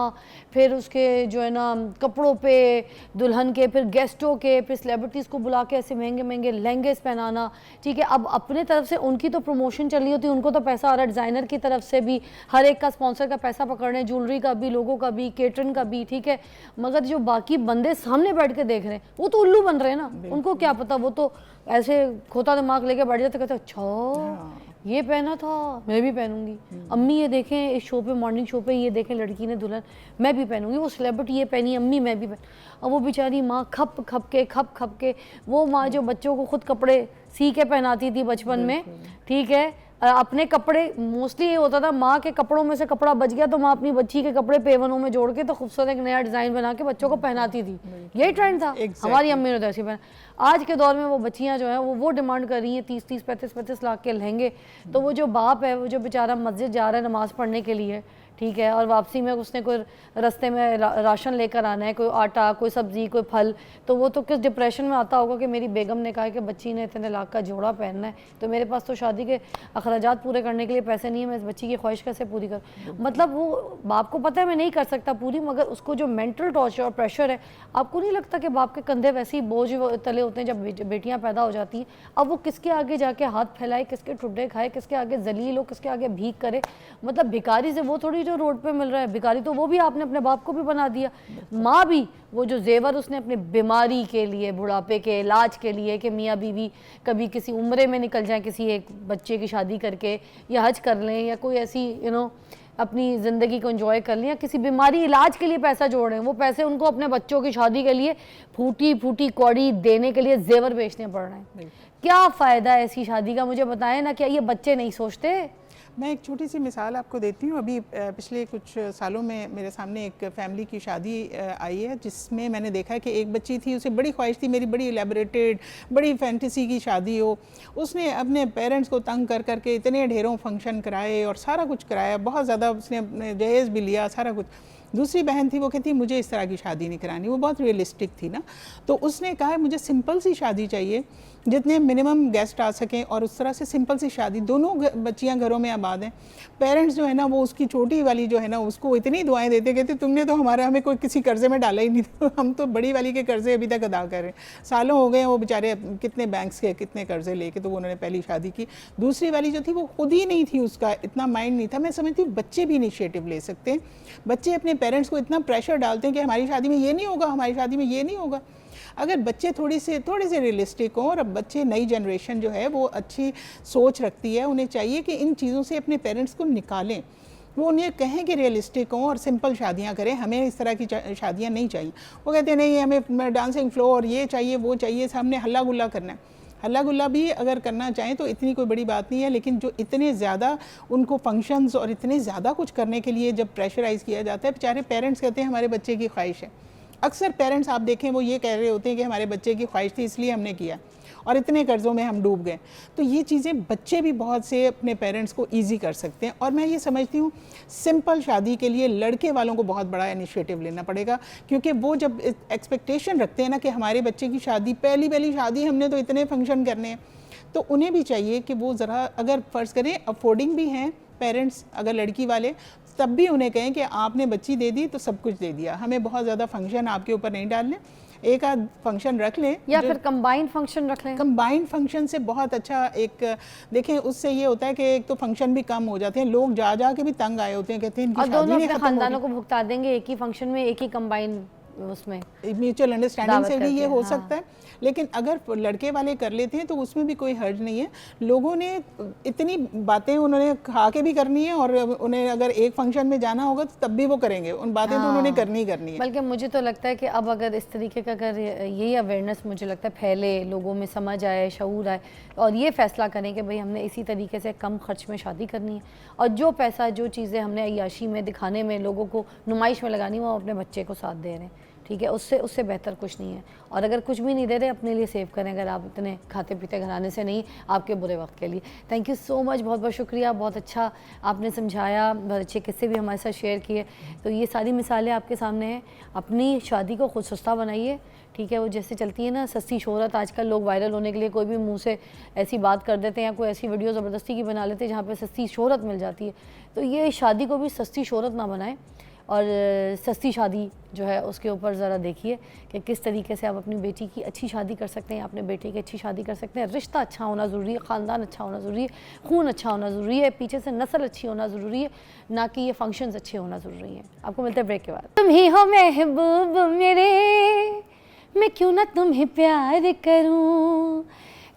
फिर उसके जो है ना कपड़ों पे, दुल्हन के, फिर गेस्टों के, फिर सेलिब्रिटीज़ को बुला के ऐसे महंगे महंगे लहंगे पहनाना। ठीक है, अब अपने तरफ से उनकी तो प्रमोशन चल रही होती है, उनको तो पैसा आ रहा है, डिज़ाइनर की तरफ से भी हर एक का स्पॉन्सर का पैसा पकड़ने, ज्वेलरी का भी, लोगों का भी, केटरिंग का भी। ठीक है, मगर जो बाकी बंदे सामने बैठ के देख रहे हैं वो तो उल्लू बन रहे हैं ना, उनको क्या पता, वो तो ऐसे खोता दिमाग लेके बैठ जाते, कहते अच्छा ये पहना था मैं भी पहनूंगी। अम्मी ये देखें इस शो पे, मॉर्निंग शो पे, ये देखें लड़की ने दुल्हन, मैं भी पहनूंगी। वो सेलिब्रिटी ये पहनी, अम्मी मैं भी पहन। अब वो बेचारी माँ खप खप के वो माँ जो बच्चों को खुद कपड़े सी के पहनाती थी बचपन में, ठीक है, अपने कपड़े, मोस्टली ये होता था माँ के कपड़ों में से कपड़ा बच गया तो माँ अपनी बच्ची के कपड़े पेवनों में जोड़ के तो खूबसूरत एक नया डिज़ाइन बना के बच्चों को पहनाती थी। यही ट्रेंड था। हमारी अम्मी ने तो ऐसे पहना। आज के दौर में वो बच्चियाँ जो हैं वो डिमांड कर रही हैं 30-30, 35-35 लाख के लहंगे। तो वो जो बाप है, वो जो बेचारा मस्जिद जा रहा है नमाज़ पढ़ने के लिए, ठीक है, और वापसी में उसने कोई रास्ते में राशन लेकर आना है, कोई आटा, कोई सब्ज़ी, कोई फल, तो वो तो किस डिप्रेशन में आता होगा कि मेरी बेगम ने कहा कि बच्ची ने इतने लाख का जोड़ा पहनना है, तो मेरे पास तो शादी के अखराजात पूरे करने के लिए पैसे नहीं है, मैं इस बच्ची की ख्वाहिश कैसे पूरी करूँ। मतलब वो बाप को पता है मैं नहीं कर सकता पूरी, मगर उसको जो मेंटल टॉर्चर और प्रेशर है, आपको नहीं लगता कि बाप के कंधे वैसे ही बोझ तले होते हैं जब बेटियाँ पैदा हो जाती हैं। अब वो किसके आगे जाके हाथ फैलाए, किसके ठुड्डे खाए, किसके आगे जलील हो, किसके आगे भीख करे। मतलब भिखारी से वो थोड़ी जो रोड पे मिल रहा है, भिखारी तो वो भी आपने अपने बाप को भी बना दिया। माँ भी वो जो जेवर उसने अपने बीमारी के लिए, बुढ़ापे के इलाज के लिए, कि मियाँ बीवी कभी किसी उम्रे में निकल जाएं किसी एक बच्चे की शादी करके, या हज कर लें, या कोई ऐसी अपनी ज़िंदगी को एंजॉय कर लें, या किसी बीमारी इलाज के लिए पैसा जोड़ रहे हैं, वो पैसे उनको अपने बच्चों की शादी के लिए फूटी फूटी कौड़ी देने के लिए जेवर बेचने पड़ रहे हैं। क्या फ़ायदा है ऐसी शादी का, मुझे बताएं ना। क्या ये बच्चे नहीं सोचते? मैं एक छोटी सी मिसाल आपको देती हूँ। अभी पिछले कुछ सालों में मेरे सामने एक फैमिली की शादी आई है जिसमें मैंने देखा है कि एक बच्ची थी, उसे बड़ी ख्वाहिश थी मेरी बड़ी एलेबोरेटेड, बड़ी फैंटेसी की शादी हो। उसने अपने पेरेंट्स को तंग कर करके इतने ढेरों फंक्शन कराए और सारा कुछ कराया, बहुत ज़्यादा उसने अपने जहेज़ भी लिया, सारा कुछ। दूसरी बहन थी, वो कहती मुझे इस तरह की शादी नहीं करानी, वो बहुत रियलिस्टिक थी ना। तो उसने कहा मुझे सिंपल सी शादी चाहिए जितने मिनिमम गेस्ट आ सकें, और उस तरह से सिंपल सी शादी। दोनों बच्चियां घरों में आबाद हैं। पेरेंट्स जो है ना वो उसकी छोटी वाली जो है ना उसको इतनी दुआएं देते, कहते तुमने तो हमें कोई किसी कर्जे में डाला ही नहीं था, हम तो बड़ी वाली के कर्जे अभी तक अदा कर रहे हैं। सालों हो गए वो बेचारे कितने बैंक्स के कितने कर्जे लेके तो उन्होंने पहली शादी की। दूसरी वाली जो थी वो खुद ही नहीं थी, उसका इतना माइंड नहीं था। मैं समझती हूँ बच्चे भी इनिशिएटिव ले सकते हैं। बच्चे अपने पेरेंट्स को इतना प्रेशर डालते हैं कि हमारी शादी में ये नहीं होगा, हमारी शादी में ये नहीं होगा। अगर बच्चे थोड़े से रियलिस्टिक हों, और अब बच्चे, नई जनरेशन जो है वो अच्छी सोच रखती है, उन्हें चाहिए कि इन चीज़ों से अपने पेरेंट्स को निकालें। वो उन्हें कहें कि रियलिस्टिक हों और सिंपल शादियाँ करें, हमें इस तरह की शादियाँ नहीं चाहिए। वो कहते हैं नहीं हमें डांसिंग फ्लोर ये चाहिए वो चाहिए, सामने हल्ला गुल्ला करना है। हल्ला गुल्ला भी अगर करना चाहें तो इतनी कोई बड़ी बात नहीं है, लेकिन जो इतने ज़्यादा उनको फंक्शंस और इतने ज़्यादा कुछ करने के लिए जब प्रेशराइज़ किया जाता है, बेचारे पेरेंट्स कहते हैं हमारे बच्चे की ख्वाहिश है। अक्सर पेरेंट्स आप देखें वो ये कह रहे होते हैं कि हमारे बच्चे की ख्वाहिश थी इसलिए हमने किया और इतने कर्ज़ों में हम डूब गए। तो ये चीज़ें बच्चे भी बहुत से अपने पेरेंट्स को ईजी कर सकते हैं। और मैं ये समझती हूँ सिंपल शादी के लिए लड़के वालों को बहुत बड़ा इनिशिएटिव लेना पड़ेगा, क्योंकि वो जब एक्सपेक्टेशन रखते हैं ना कि हमारे बच्चे की शादी पहली शादी हमने तो इतने फंक्शन करने हैं, तो उन्हें भी चाहिए कि वो ज़रा अगर फ़र्ज़ करें अफोर्डिंग भी हैं पेरेंट्स अगर लड़की वाले, तब भी उन्हें कहें कि आपने बच्ची दे दी तो सब कुछ दे दिया, हमें बहुत ज़्यादा फंक्शन आपके ऊपर नहीं डालने, एक आध फंक्शन रख लें या फिर कंबाइंड फंक्शन रख लें। कंबाइंड फंक्शन से बहुत अच्छा एक देखें, उससे ये होता है कि एक तो फंक्शन भी कम हो जाते हैं, लोग जा के भी तंग आए होते हैं, कहते हैं इनकी और दोनों शादी अपने खानदानों को भुगता देंगे एक ही फंक्शन में, एक ही कंबाइंड उसमें म्यूचुअल अंडरस्टैंडिंग से भी ये हो हाँ। सकता है। लेकिन अगर लड़के वाले कर लेते हैं तो उसमें भी कोई हर्ज नहीं है। लोगों ने इतनी बातें उन्होंने खा के भी करनी है और उन्हें अगर एक फंक्शन में जाना होगा तो तब भी वो करेंगे, उन बातें तो उन्होंने करनी ही करनी है। बल्कि मुझे तो लगता है कि अब अगर इस तरीके का अगर यही अवेयरनेस मुझे लगता है फैले, लोगों में समझ आए, शऊर आए और ये फैसला करें कि भाई हमने इसी तरीके से कम खर्च में शादी करनी है और जो पैसा जो चीज़ें हमने अय्याशी में दिखाने में लोगों को नुमाइश में लगानी वो अपने बच्चे को साथ दे रहे हैं, ठीक है, उससे बेहतर कुछ नहीं है। और अगर कुछ भी नहीं दे रहे अपने लिए सेव करें, अगर आप इतने खाते पीते घराने से नहीं, आपके बुरे वक्त के लिए। थैंक यू सो मच, बहुत बहुत शुक्रिया, बहुत अच्छा आपने समझाया, बहुत अच्छे किस्से भी हमारे साथ शेयर किए। तो ये सारी मिसालें आपके सामने हैं, अपनी शादी को खुद सस्ता बनाइए, ठीक है। वो जैसे चलती है ना सस्ती शोहरत, आजकल लोग वायरल होने के लिए कोई भी मुंह से ऐसी बात कर देते हैं या कोई ऐसी वीडियो ज़बरदस्ती की बना लेते हैं जहाँ पे सस्ती शोहरत मिल जाती है। तो ये शादी को भी सस्ती शोहरत ना बनाएं और सस्ती शादी जो है उसके ऊपर ज़रा देखिए कि किस तरीके से आप अपनी बेटी की अच्छी शादी कर सकते हैं, अपने बेटे की अच्छी शादी कर सकते हैं। रिश्ता अच्छा होना ज़रूरी है, ख़ानदान अच्छा होना ज़रूरी है, खून अच्छा होना ज़रूरी है, पीछे से नस्ल अच्छी होना ज़रूरी है, ना कि ये फंक्शंस अच्छे होना ज़रूरी है। आपको मिलते हैं ब्रेक के बाद। तुम ही हो महबूब मेरे, मैं क्यों ना तुम्हें प्यार करूं,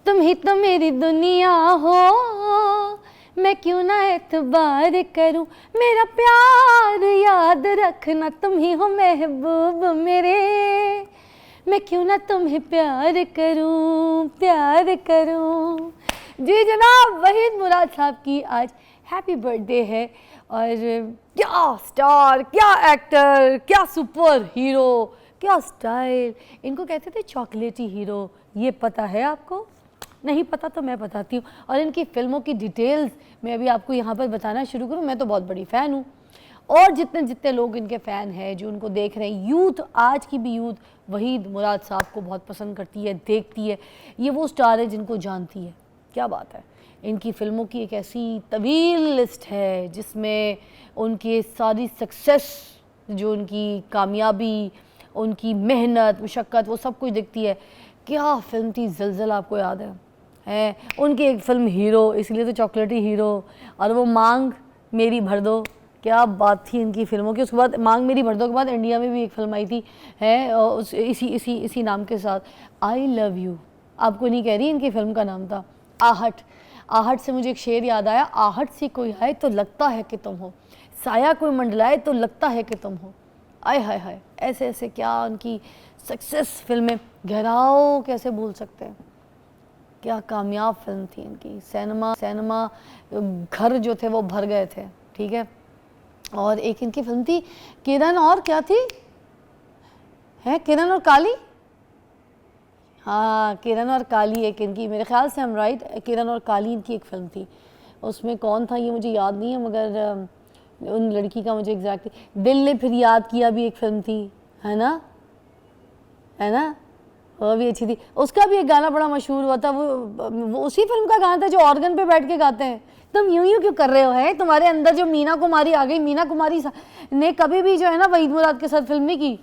तुम ही तो मेरी दुनिया हो, मैं क्यों ना एतबार करूं, मेरा प्यार याद रखना, तुम ही हो महबूब मेरे, मैं क्यों ना तुम्हें प्यार करूं, प्यार करूं। जी जनाब, वहीद मुराद साहब की आज हैप्पी बर्थडे है और क्या स्टार, क्या एक्टर, क्या सुपर हीरो, क्या स्टाइल। इनको कहते थे चॉकलेटी हीरो, ये पता है आपको? नहीं पता तो मैं बताती हूँ। और इनकी फ़िल्मों की डिटेल्स मैं अभी आपको यहाँ पर बताना शुरू करूँ। मैं तो बहुत बड़ी फ़ैन हूँ और जितने जितने लोग इनके फ़ैन हैं जो उनको देख रहे हैं, यूथ, आज की भी यूथ वहीद मुराद साहब को बहुत पसंद करती है, देखती है। ये वो स्टार है जिनको जानती है, क्या बात है। इनकी फ़िल्मों की एक ऐसी तवील लिस्ट है जिसमें उनकी सारी सक्सेस, जो उनकी कामयाबी, उनकी मेहनत, मुशक्क़त, वो सब कुछ दिखती है। क्या फ़िल्म थी ज़लज़ला, आपको याद है उनकी एक फ़िल्म हीरो, इसलिए तो चॉकलेटी हीरो। और वो मांग मेरी भर दो, क्या बात थी इनकी फ़िल्मों की। उसके बाद मांग मेरी भर दो के बाद इंडिया में भी एक फ़िल्म आई थी इसी नाम के साथ, आई लव यू। आपको नहीं कह रही, इनकी फ़िल्म का नाम था आहट। आहट से मुझे एक शेर याद आया, आहट से कोई आए तो लगता है कि तुम हो, साया कोई मंडलाए तो लगता है कि तुम हो। आय हाय हाय, ऐसे ऐसे क्या उनकी सक्सेस फिल्में, घेराव कैसे भूल सकते हैं, क्या कामयाब फिल्म थी इनकी। सिनेमा घर जो थे वो भर गए थे, ठीक है। और एक इनकी फिल्म थी किरण और क्या थी, है किरण और काली, हाँ किरण और काली एक इनकी, मेरे ख्याल से हम राइट, किरण और काली इनकी एक फ़िल्म थी। उसमें कौन था ये मुझे याद नहीं है, मगर उन लड़की का मुझे एग्जैक्टली, दिल ने फिर याद किया भी एक फ़िल्म थी, है ना, वो भी अच्छी थी। उसका भी एक गाना बड़ा मशहूर हुआ था, वो उसी फिल्म का गाना था जो ऑर्गन पे बैठ के गाते हैं, तुम यूं क्यों कर रहे हो, है तुम्हारे अंदर जो मीना कुमारी आ गई। मीना कुमारी ने कभी भी जो है ना वहीद मुराद के साथ फिल्म नहीं की,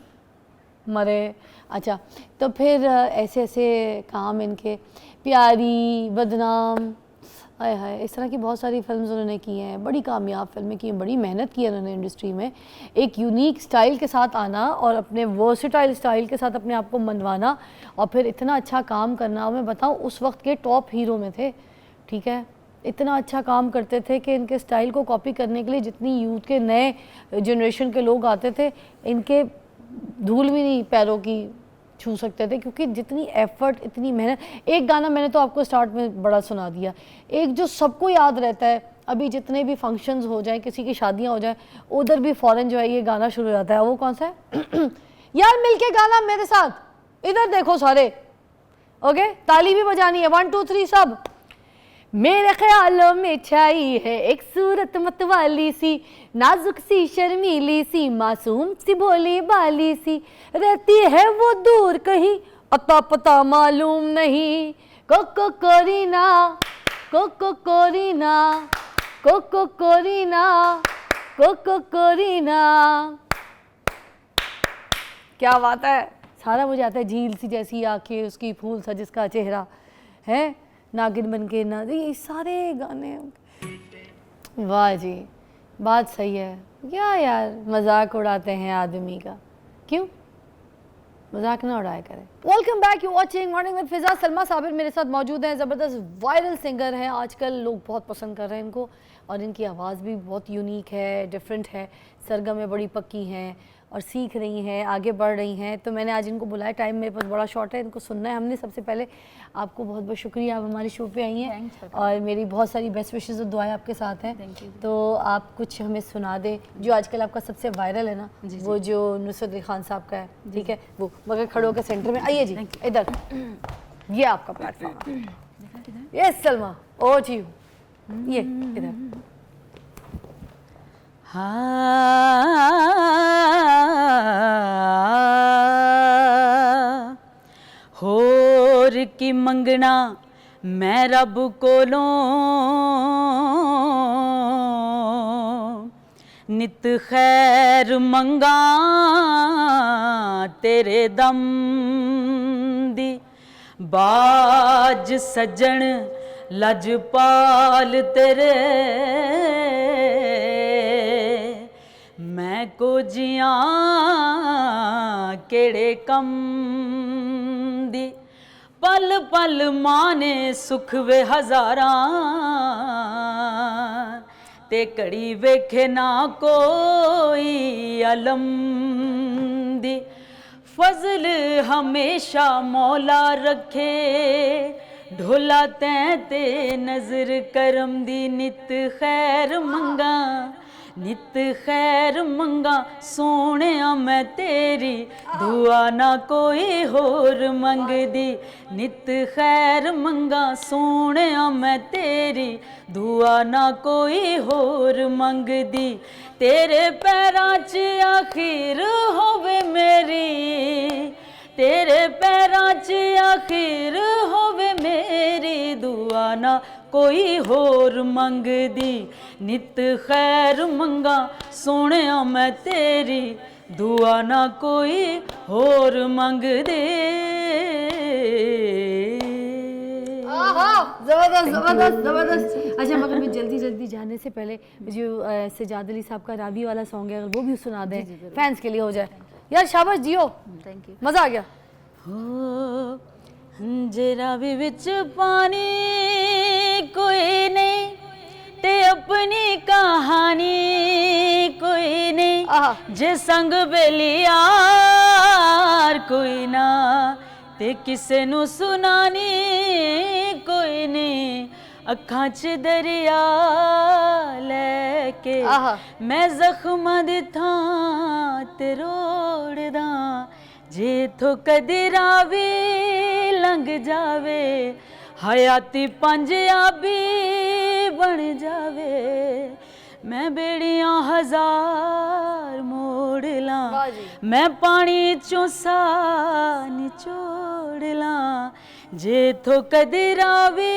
मरे। अच्छा, तो फिर ऐसे ऐसे काम इनके, प्यारी, बदनाम, हाय हाय, इस तरह की बहुत सारी फिल्म्स उन्होंने की हैं, बड़ी कामयाब फिल्में की हैं, बड़ी मेहनत की है उन्होंने इंडस्ट्री में। एक यूनिक स्टाइल के साथ आना और अपने वर्सेटाइल स्टाइल के साथ अपने आप को मनवाना और फिर इतना अच्छा काम करना। और मैं बताऊँ उस वक्त के टॉप हीरो में थे, ठीक है, इतना अच्छा काम करते थे कि इनके स्टाइल को कॉपी करने के लिए जितनी यूथ के नए जनरेशन के लोग आते थे, इनके धूल भी नहीं पैरों की छू सकते थे, क्योंकि जितनी एफर्ट, इतनी मेहनत। एक गाना मैंने तो आपको स्टार्ट में बड़ा सुना दिया, एक जो सबको याद रहता है, अभी जितने भी फंक्शंस हो जाएं, किसी की शादियां हो जाएं, उधर भी फ़ौरन जो है ये गाना शुरू हो जाता है। वो कौन सा है? यार मिलके गाना मेरे साथ, इधर देखो सारे, ओके, ताली भी बजानी है, 1 2 3 सब। मेरे ख्यालों में छाई है एक सूरत मतवाली सी, नाजुक सी शर्मीली सी, मासूम सी भोली बाली सी, रहती है वो दूर कहीं, अता पता मालूम नहीं। कोको कोरीना, कोको कोरीना, कोको कोरीना, कोको कोरीना। क्या बात है, सारा मुझे आता है। झील सी जैसी आंखें, उसकी फूल सा जिसका चेहरा है, नागिन बन के ना, ये सारे गाने। वाह जी, बात सही है। क्या यार मजाक उड़ाते हैं आदमी का, क्यों मजाक ना उड़ाया करें। Welcome back, you watching morning with Fiza. Salma Sabir मेरे साथ मौजूद हैं, ज़बरदस्त वायरल सिंगर हैं, आजकल लोग बहुत पसंद कर रहे हैं इनको, और इनकी आवाज़ भी बहुत यूनिक है, डिफरेंट है। सरगम में बड़ी पक्की हैं और सीख रही हैं, आगे बढ़ रही हैं। तो मैंने आज इनको बुलाया, टाइम मेरे पास बड़ा शॉर्ट है, इनको सुनना है हमने। सबसे पहले आपको बहुत बहुत शुक्रिया, आप हमारे शो पे आई हैं, और मेरी बहुत सारी बेस्ट विशेज़ और दुआएं आपके साथ हैं। तो आप कुछ हमें सुना दें, जो आजकल आपका सबसे वायरल है ना, वो जो नुसरत अली खान साहब का है, ठीक है, वो मगर खड़ो के सेंटर में आइए जी, इधर, ये आपका प्लेटफॉर्म। ये सलमा, ओ जी, ये इधर। होर की मंगना मैं रब कोलों, नित खैर मंगा तेरे दम दी, बाज सजन लजपाल तेरे, मैं को जियां केड़े कम दी, पल पल माने सुख वे हजारां, ते कड़ी वेखे ना कोई अलम दी, फजल हमेशा मौला रखे, ढोला तैं ते नजर करम दी, नित खैर मंगा, नित खैर मंगा सोहणिया मैं तेरी, दुआ ना कोई होर मंगदी, नित खैर मंगा सोहणिया मैं तेरी, दुआ ना कोई होर मंगदी, तेरे पैरां च आखिर होवे मेरी, तेरे पैरां च आखिर होवे मेरी, दुआ ना कोई होर मंगदी, नित खैर मंगा सोहणिया मैं तेरी, दुआ ना कोई होर मंगदे। जबरदस्त जबरदस्त जबरदस्त। अच्छा, मगर मैं जल्दी जल्दी जाने से पहले जो सजाद अली साहब का रावी वाला सॉन्ग है, अगर वो भी सुना दें फैंस के लिए हो जाए। यार शाबाश जियो, थैंक यू, मजा आ गया। हो जरा भी विच पानी कोई नहीं, ते अपनी कहानी कोई नहीं, जे संग बेलियार कोई ना, ते किसे नू सुनानी कोई नहीं, अखां च दरिया लैके मैं जख्मां दी थां ते रोड़दा, जे थो कदी रावी लंघ जावे, हयाती पंजाबी बन जावे, मैं बेड़ियां हजार मोड़ लां, मैं पानी चों सा निचोड़ लां, जे थो कदी रावी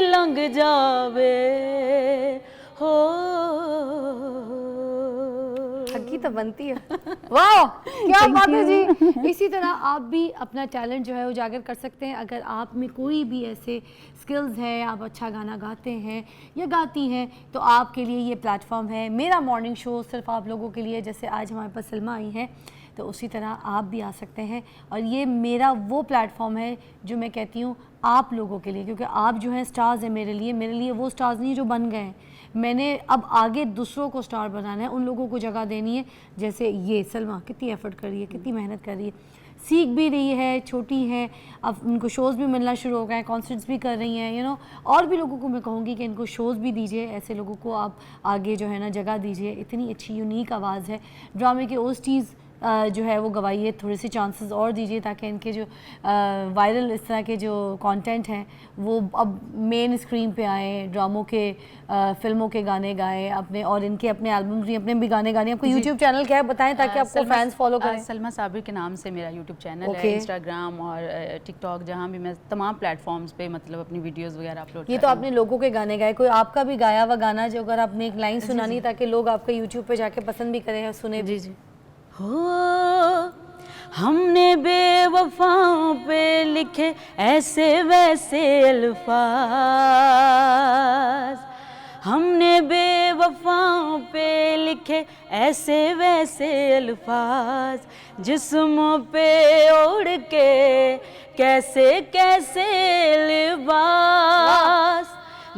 लंघ जावे, हो थकी तो बनती है। वाह क्या बात है जी। इसी तरह आप भी अपना टैलेंट जो है उजागर कर सकते हैं। अगर आप में कोई भी ऐसे स्किल्स है, आप अच्छा गाना गाते हैं या गाती हैं, तो आपके लिए ये प्लेटफॉर्म है। मेरा मॉर्निंग शो सिर्फ आप लोगों के लिए, जैसे आज हमारे पास सलमा आई हैं, तो उसी तरह आप भी आ सकते हैं। और ये मेरा वो प्लेटफॉर्म है जो मैं कहती हूँ आप लोगों के लिए, क्योंकि आप जो हैं स्टार्स हैं मेरे लिए वो स्टार्स नहीं जो बन गए हैं। मैंने अब आगे दूसरों को स्टार बनाना है, उन लोगों को जगह देनी है। जैसे ये सलमा कितनी एफर्ट कर रही है, कितनी मेहनत कर रही है, सीख भी रही है, छोटी है, अब उनको शोज़ भी मिलना शुरू हो गए हैं, कॉन्सर्ट्स भी कर रही हैं, यू नो। और भी लोगों को मैं कहूँगी कि इनको शोज़ भी दीजिए, ऐसे लोगों को आप आगे जो है ना जगह दीजिए। इतनी अच्छी यूनिक आवाज़ है। ड्रामे के ओस्टीज़ जो है वो गवाइए, थोड़े से चांसेस और दीजिए ताकि इनके जो वायरल इस तरह के जो कंटेंट हैं वो अब मेन स्क्रीन पे आए, ड्रामों के फिल्मों के गाने गाएं अपने, और इनके अपने एल्बम भी, अपने भी गाने गाने। आपका यूट्यूब चैनल क्या है बताएं ताकि आपको फैंस फॉलो करें। सलमा साबिर के नाम से मेरा यूट्यूब चैनल है, इंस्टाग्राम और टिकटॉक, जहाँ भी मैं तमाम प्लेटफॉर्म्स पे मतलब अपनी वीडियोस वगैरह अपलोड। ये तो आपने लोगों के गाने गाए, कोई आपका भी गाया हुआ गाना जो अगर आपने एक लाइन सुनानी ताकि लोग आपका यूट्यूब पे जाके पसंद भी करें और सुने भी। जी हो, हमने बेवफाओं पे लिखे ऐसे वैसे अल्फाज, हमने बेवफाओं पे लिखे ऐसे वैसे अल्फाज, जिस्मों पे ओढ़ के कैसे कैसे लिबास,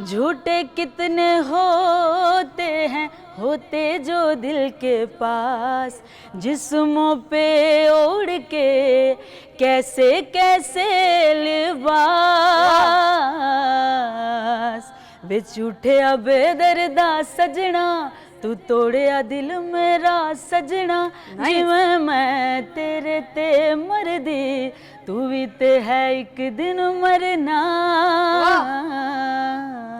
झूठे कितने होते हैं होते जो दिल के पास, जिस्मों पे ओढ़ के कैसे कैसे लिबास, वे झूठे अबे दर्दा सजना, तू तोड़िया दिल मेरा सजना, जिवें मैं तेरे ते मर दी, तू भी ते है एक दिन मरना।